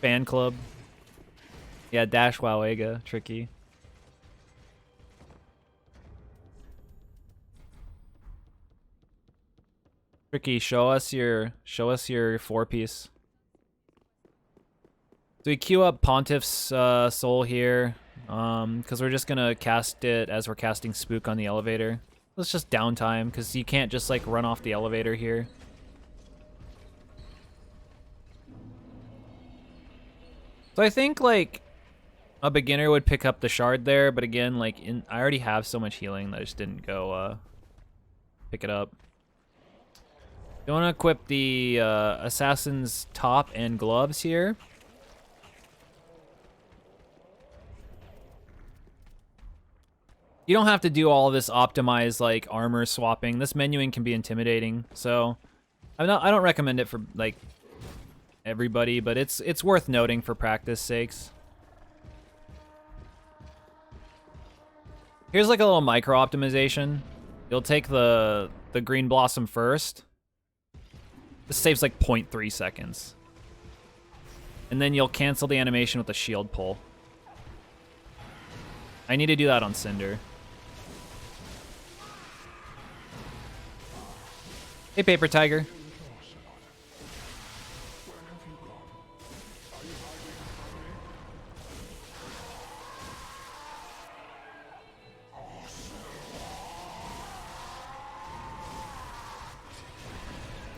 fan club. Yeah, Dash Wowega, tricky. Tricky, show us your 4-piece. So we queue up Pontiff's soul here, because we're just gonna cast it as we're casting Spook on the elevator. It's just downtime, because you can't just like run off the elevator here. So I think like a beginner would pick up the shard there, but again, like I already have so much healing that I just didn't go pick it up. You want to equip the assassin's top and gloves here. You don't have to do all this optimized like armor swapping. This menuing can be intimidating, so I don't recommend it for like everybody, but it's worth noting for practice sakes. Here's like a little micro optimization. You'll take the green blossom first. This saves like 0.3 seconds. And then you'll cancel the animation with the shield pull. I need to do that on Cinder. Hey, Paper Tiger.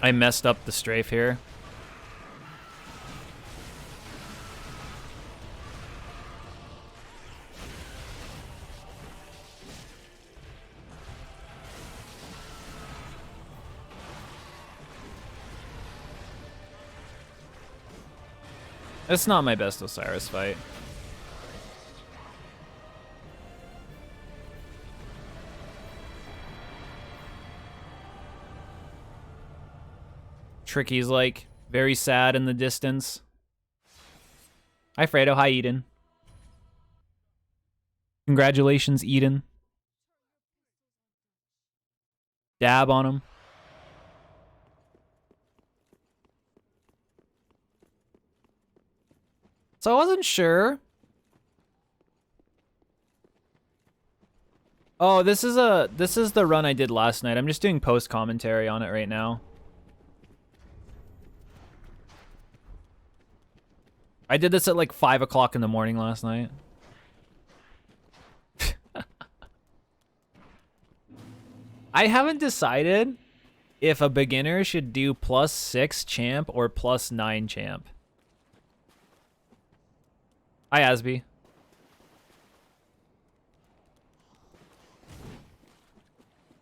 I messed up the strafe here. It's not my best Osiris fight. Tricky's like very sad in the distance. Hi Fredo, hi Eden. Congratulations, Eden. Dab on him. So I wasn't sure Oh, this is the run I did last night. I'm just doing post commentary on it right now. I did this at like 5 o'clock in the morning last night. I haven't decided if a beginner should do +6 champ or +9 champ. Hi, Asby.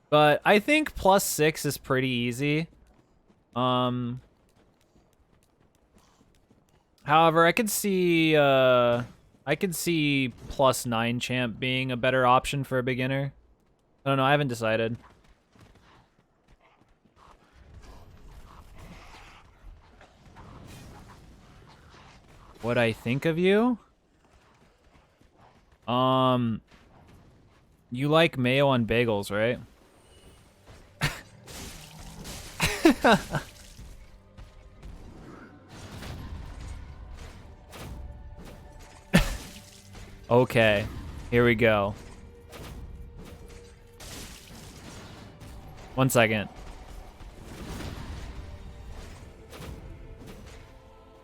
But I think +6 is pretty easy. However, I could see +9 champ being a better option for a beginner. I don't know, I haven't decided. What I think of you? You like mayo on bagels, right? Okay, here we go. 1 second.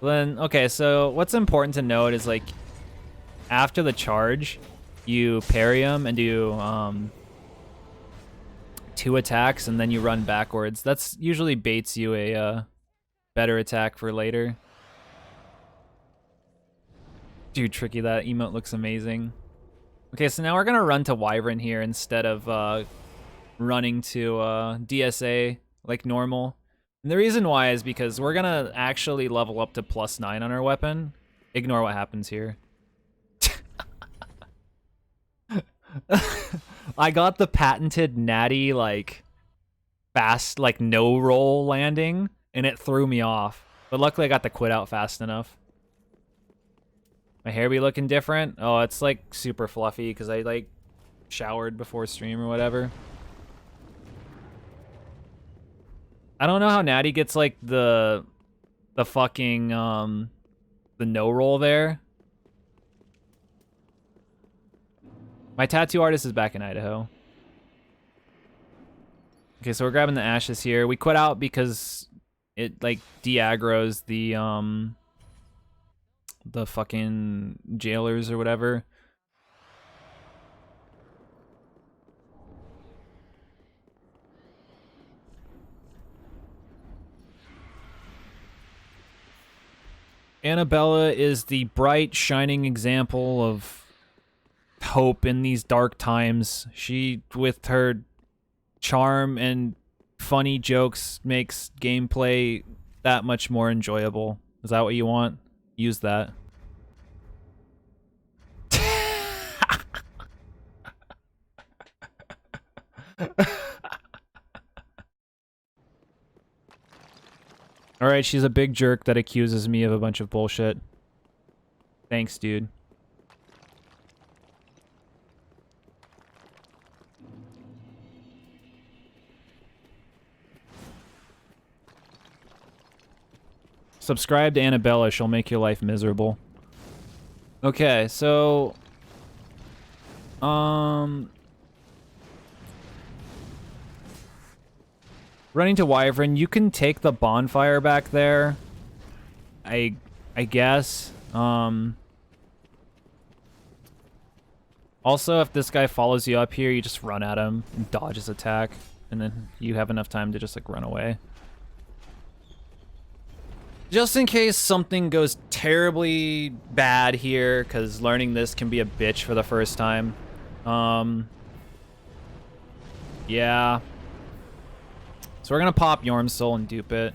Then, okay, so what's important to note is, like, after the charge, you parry him and do 2 attacks, and then you run backwards. That's usually baits you a better attack for later. Dude, Tricky, that emote looks amazing. Okay, so now we're gonna run to Wyvern here instead of running to DSA like normal. And the reason why is because we're gonna actually level up to +9 on our weapon. Ignore what happens here. I got the patented natty, like, fast, like, no roll landing, and it threw me off. But luckily I got the quit out fast enough. My hair be looking different? Oh, it's, like, super fluffy because I, like, showered before stream or whatever. I don't know how Natty gets, like, the fucking, the no roll there. My tattoo artist is back in Idaho. Okay, so we're grabbing the ashes here. We quit out because it, like, de-aggroes the fucking jailers or whatever. Annabella is the bright, shining example of hope in these dark times. She, with her charm and funny jokes, makes gameplay that much more enjoyable. Is that what you want? Use that. Alright, she's a big jerk that accuses me of a bunch of bullshit. Thanks, dude. Subscribe to Annabella, she'll make your life miserable. Okay, so... running to Wyvern, you can take the bonfire back there. I guess. Also, if this guy follows you up here, you just run at him and dodge his attack, and then you have enough time to just, like, run away. Just in case something goes terribly bad here, because learning this can be a bitch for the first time. Yeah. So we're gonna pop Yormsoul and dupe it.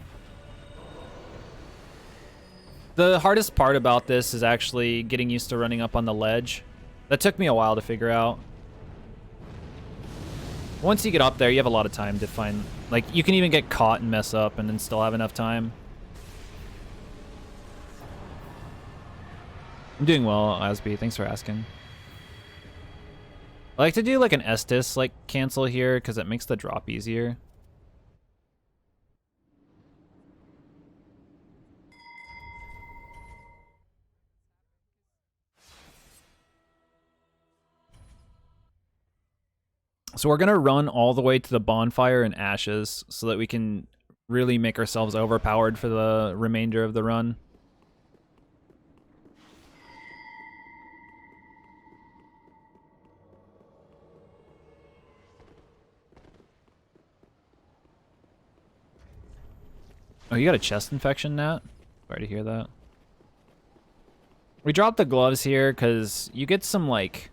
The hardest part about this is actually getting used to running up on the ledge. That took me a while to figure out. Once you get up there, you have a lot of time to find... like, you can even get caught and mess up and then still have enough time. I'm doing well, Asby. Thanks for asking. I like to do, like, an Estus, like, cancel here, because it makes the drop easier. So we're gonna run all the way to the bonfire and ashes so that we can really make ourselves overpowered for the remainder of the run. Oh, you got a chest infection, Nat? Sorry to hear that. We dropped the gloves here because you get some, like,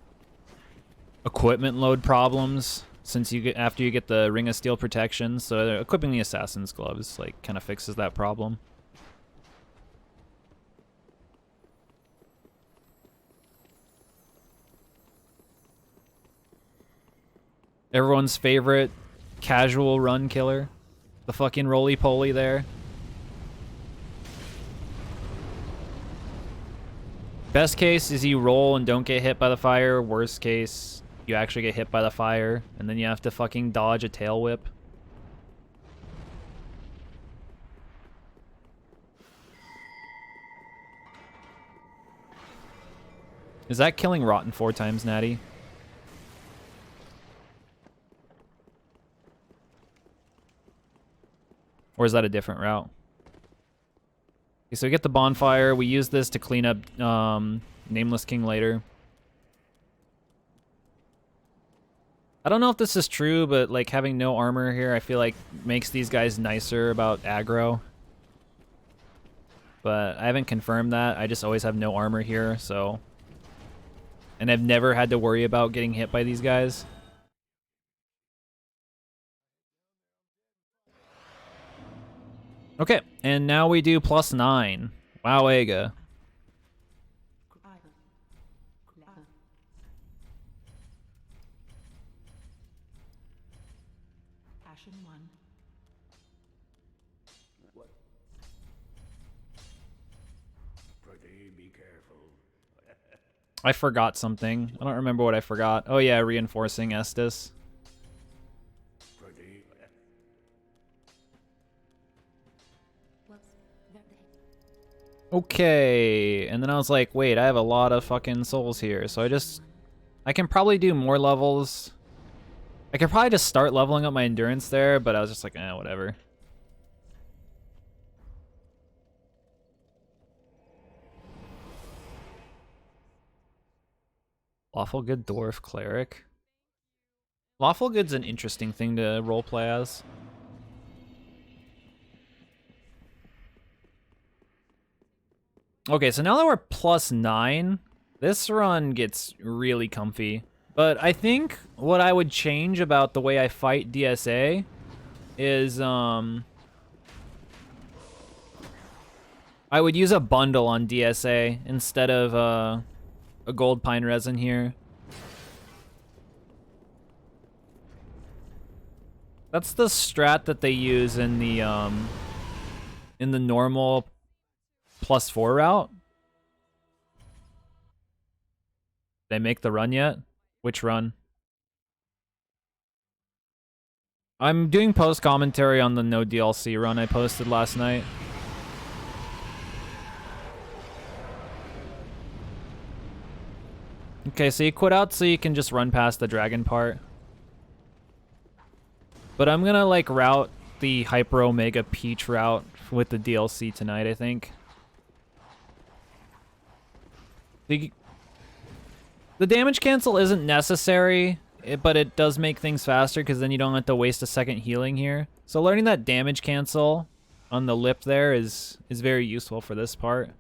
equipment load problems since you get after you get the Ring of Steel protection. So equipping the Assassin's gloves, like, kind of fixes that problem. Everyone's favorite casual run killer. The fucking roly-poly there. Best case is you roll and don't get hit by the fire. Worst case, you actually get hit by the fire, and then you have to fucking dodge a tail whip. Is that killing Rotten 4 times, Natty? Or is that a different route? Okay, so we get the bonfire. We use this to clean up Nameless King later. I don't know if this is true, but like having no armor here, I feel like makes these guys nicer about aggro. But I haven't confirmed that. I just always have no armor here, so... And I've never had to worry about getting hit by these guys. Okay, and now we do +9. Wow, Ega. I forgot something. I don't remember what I forgot. Oh yeah, reinforcing Estus. Okay, and then I was like, wait, I have a lot of fucking souls here, so I can probably do more levels. I could probably just start leveling up my endurance there, but I was just like, eh, whatever. Lawful Good Dwarf Cleric. Lawful Good's an interesting thing to roleplay as. Okay, so now that we're +9, this run gets really comfy. But I think what I would change about the way I fight DSA is, I would use a bundle on DSA instead of, a gold pine resin here. That's the strat that they use in the normal +4 route. Did they make the run yet? Which run? I'm doing post commentary on the no DLC run I posted last night. Okay, so you quit out so you can just run past the dragon part. But I'm gonna like route the Hyper Omega Peach route with the DLC tonight, I think. The damage cancel isn't necessary, but it does make things faster because then you don't have to waste a second healing here. So learning that damage cancel on the lip there is very useful for this part.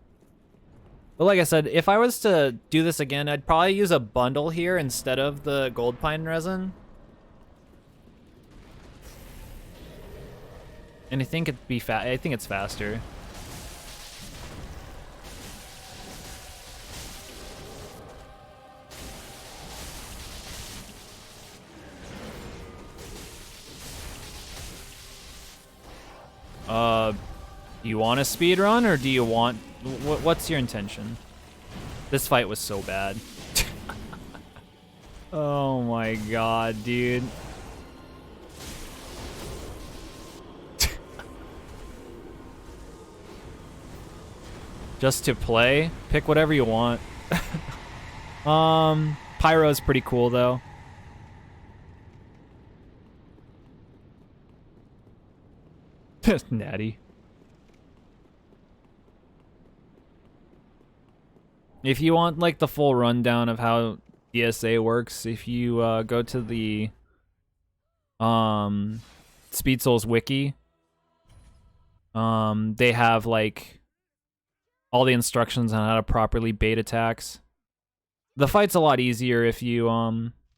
But like I said, if I was to do this again, I'd probably use a bundle here instead of the gold pine resin. And I think it'd be I think it's faster. Do you want a speed run or do you want... What's your intention? This fight was so bad. Oh my god, dude. Just to play? Pick whatever you want. Pyro's pretty cool though. Natty. If you want like the full rundown of how DSA works, if you go to the Speed Souls wiki, they have like all the instructions on how to properly bait attacks. The fight's a lot easier if you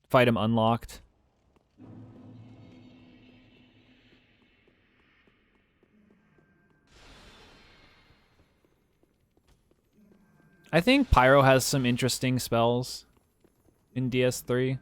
fight them unlocked. I think Pyro has some interesting spells in DS3.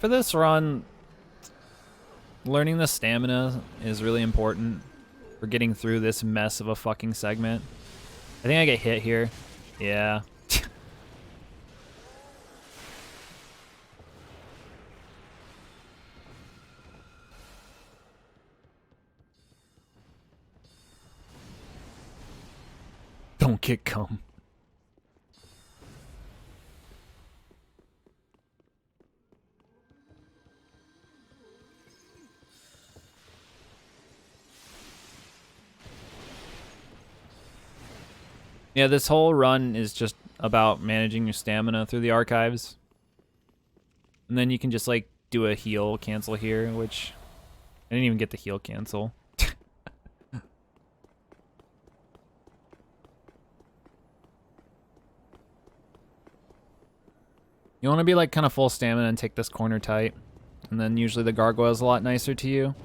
For this run, learning the stamina is really important for getting through this mess of a fucking segment. I think I get hit here. Yeah. Don't get cum. Yeah, this whole run is just about managing your stamina through the archives. And then you can just like do a heal cancel here, which I didn't even get the heal cancel. You want to be like kind of full stamina and take this corner tight. And then usually the gargoyle's a lot nicer to you.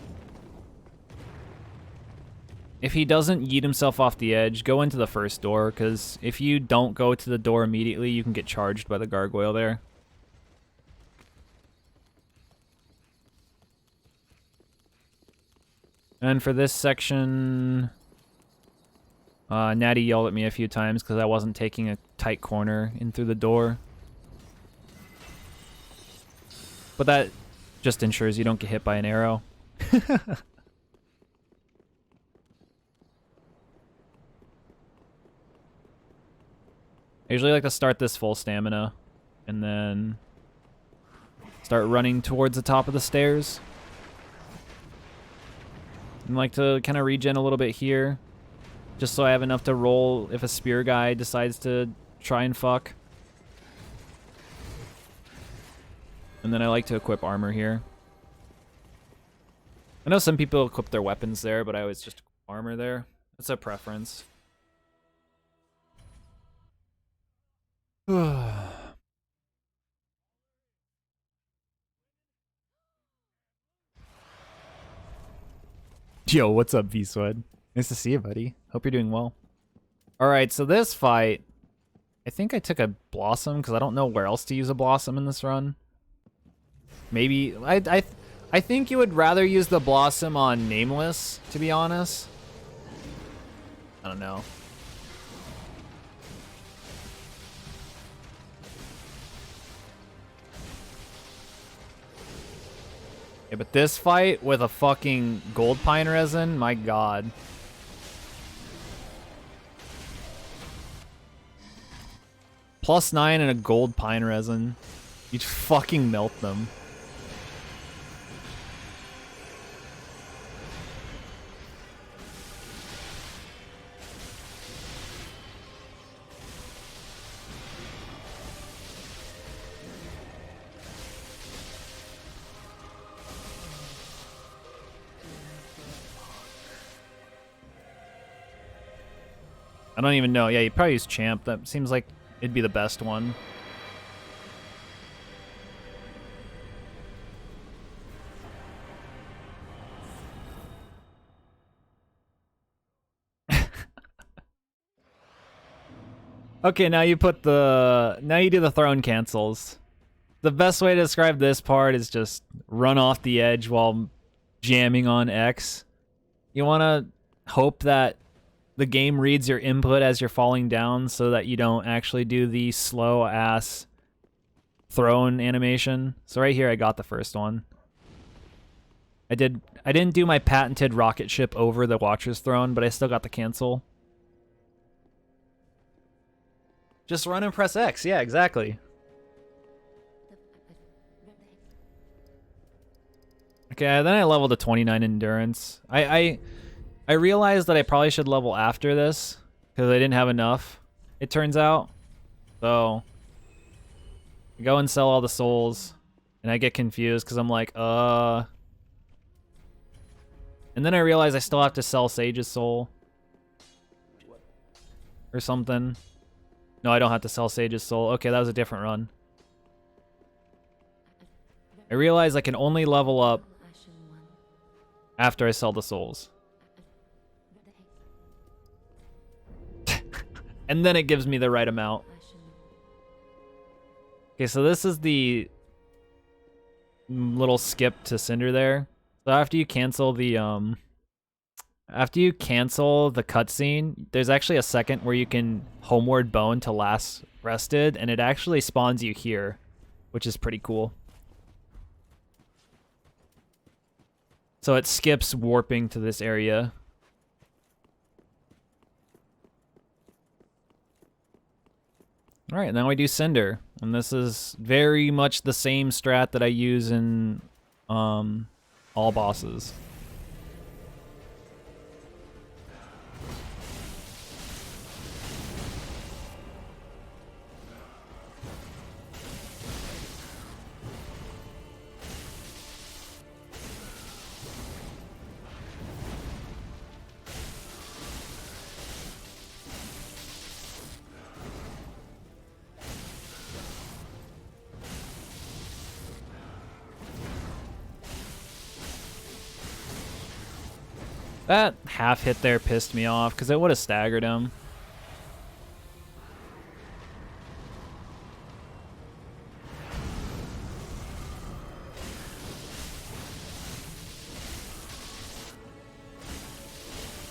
If he doesn't yeet himself off the edge, go into the first door, because if you don't go to the door immediately, you can get charged by the gargoyle there. And for this section, Natty yelled at me a few times because I wasn't taking a tight corner in through the door. But that just ensures you don't get hit by an arrow. I usually like to start this full stamina and then start running towards the top of the stairs. And like to kind of regen a little bit here, just so I have enough to roll if a spear guy decides to try and fuck. And then I like to equip armor here. I know some people equip their weapons there, but I always just equip armor there. It's a preference. Yo, what's up, V-Swed? Nice to see you, buddy. Hope you're doing well. Alright, so this fight, I think I took a Blossom, because I don't know where else to use a Blossom in this run. Maybe, I think you would rather use the Blossom on Nameless, to be honest. I don't know. Yeah, but this fight with a fucking gold pine resin, my god. +9 and a gold pine resin. You'd fucking melt them. I don't even know. Yeah, you probably use Champ. That seems like it'd be the best one. Okay, now you put the... Now you do the throne cancels. The best way to describe this part is just run off the edge while jamming on X. You want to hope that the game reads your input as you're falling down so that you don't actually do the slow-ass throne animation. So right here I got the first one. I didn't do my patented rocket ship over the Watcher's Throne, but I still got the cancel. Just run and press X. Yeah, exactly. Okay, then I leveled to 29 endurance. I realized that I probably should level after this because I didn't have enough, it turns out. So I go and sell all the souls and I get confused because I'm like, And then I realize I still have to sell Sage's soul or something. No, I don't have to sell Sage's soul. Okay, that was a different run. I realize I can only level up after I sell the souls. And then it gives me the right amount. Okay, so this is the little skip to Cinder there. So after you cancel the cutscene, there's actually a second where you can homeward bone to last rested, and it actually spawns you here, which is pretty cool. So it skips warping to this area. All right, now we do Cinder, and this is very much the same strat that I use in all bosses. That half hit there pissed me off because it would have staggered him.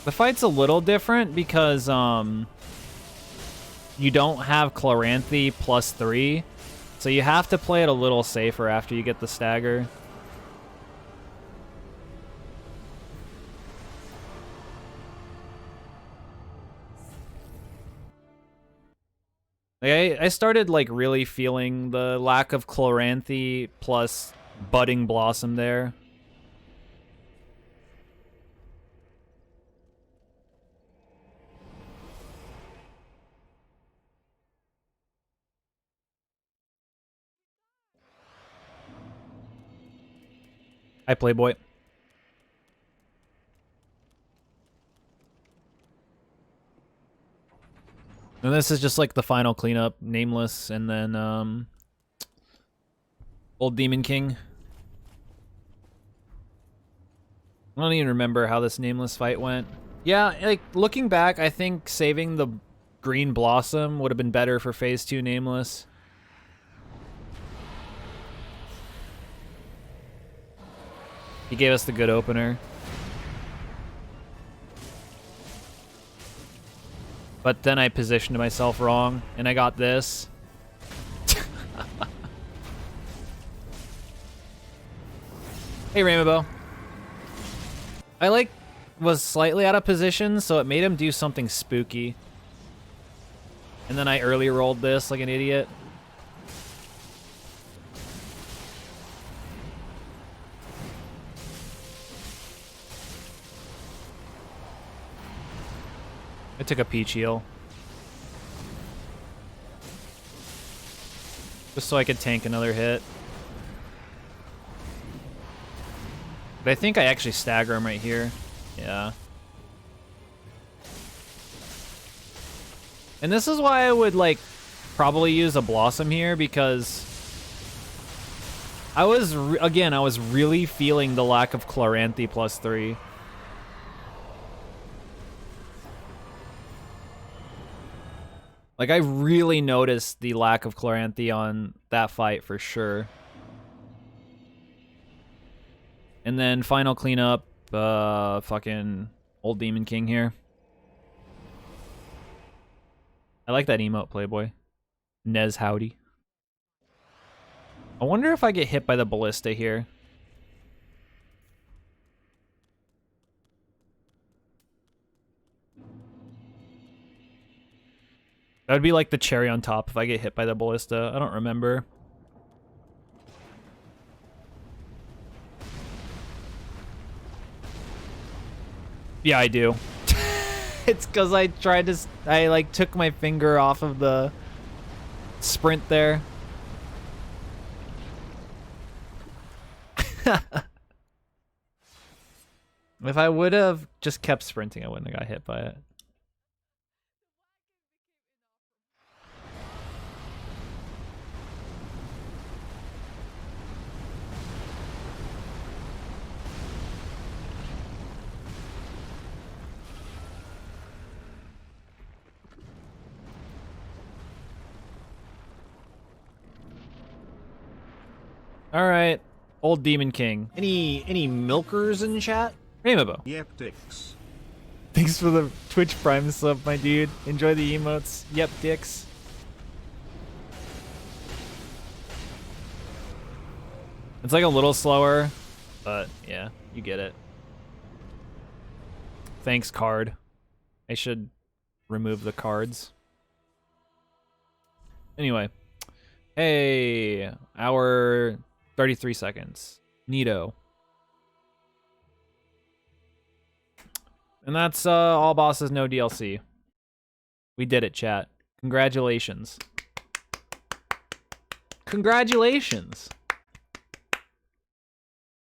The fight's a little different because you don't have Chloranthy +3, so you have to play it a little safer after you get the stagger. Like I started like really feeling the lack of Chloranthy plus Budding Blossom there. Hi, Playboy. And this is just like the final cleanup, Nameless, and then Old Demon King. I don't even remember how this Nameless fight went. Yeah, like looking back, I think saving the Green Blossom would have been better for Phase 2 Nameless. He gave us the good opener. But then I positioned myself wrong, and I got this. Hey, Rainbow. I was slightly out of position, so it made him do something spooky. And then I early rolled this like an idiot. I took a peach heal. Just so I could tank another hit. But I think I actually stagger him right here. Yeah. And this is why I would, like, probably use a Blossom here, because I was really feeling the lack of Chloranthy +3. Like, I really noticed the lack of Chloranthy on that fight for sure. And then final cleanup, fucking Old Demon King here. I like that emote, Playboy. Nez Howdy. I wonder if I get hit by the ballista here. That would be like the cherry on top if I get hit by the ballista. I don't remember. Yeah, I do. It's because I tried to... I, like, took my finger off of the sprint there. If I would have just kept sprinting, I wouldn't have got hit by it. All right, old Demon King. Any milkers in chat? Ramabo. Yep, dicks. Thanks for the Twitch Prime sub, my dude. Enjoy the emotes. Yep, dicks. It's like a little slower, but yeah, you get it. Thanks, card. I should remove the cards. Anyway. Hey, hour 33 seconds. Neato. And that's all bosses, no DLC. We did it, chat. Congratulations. Congratulations.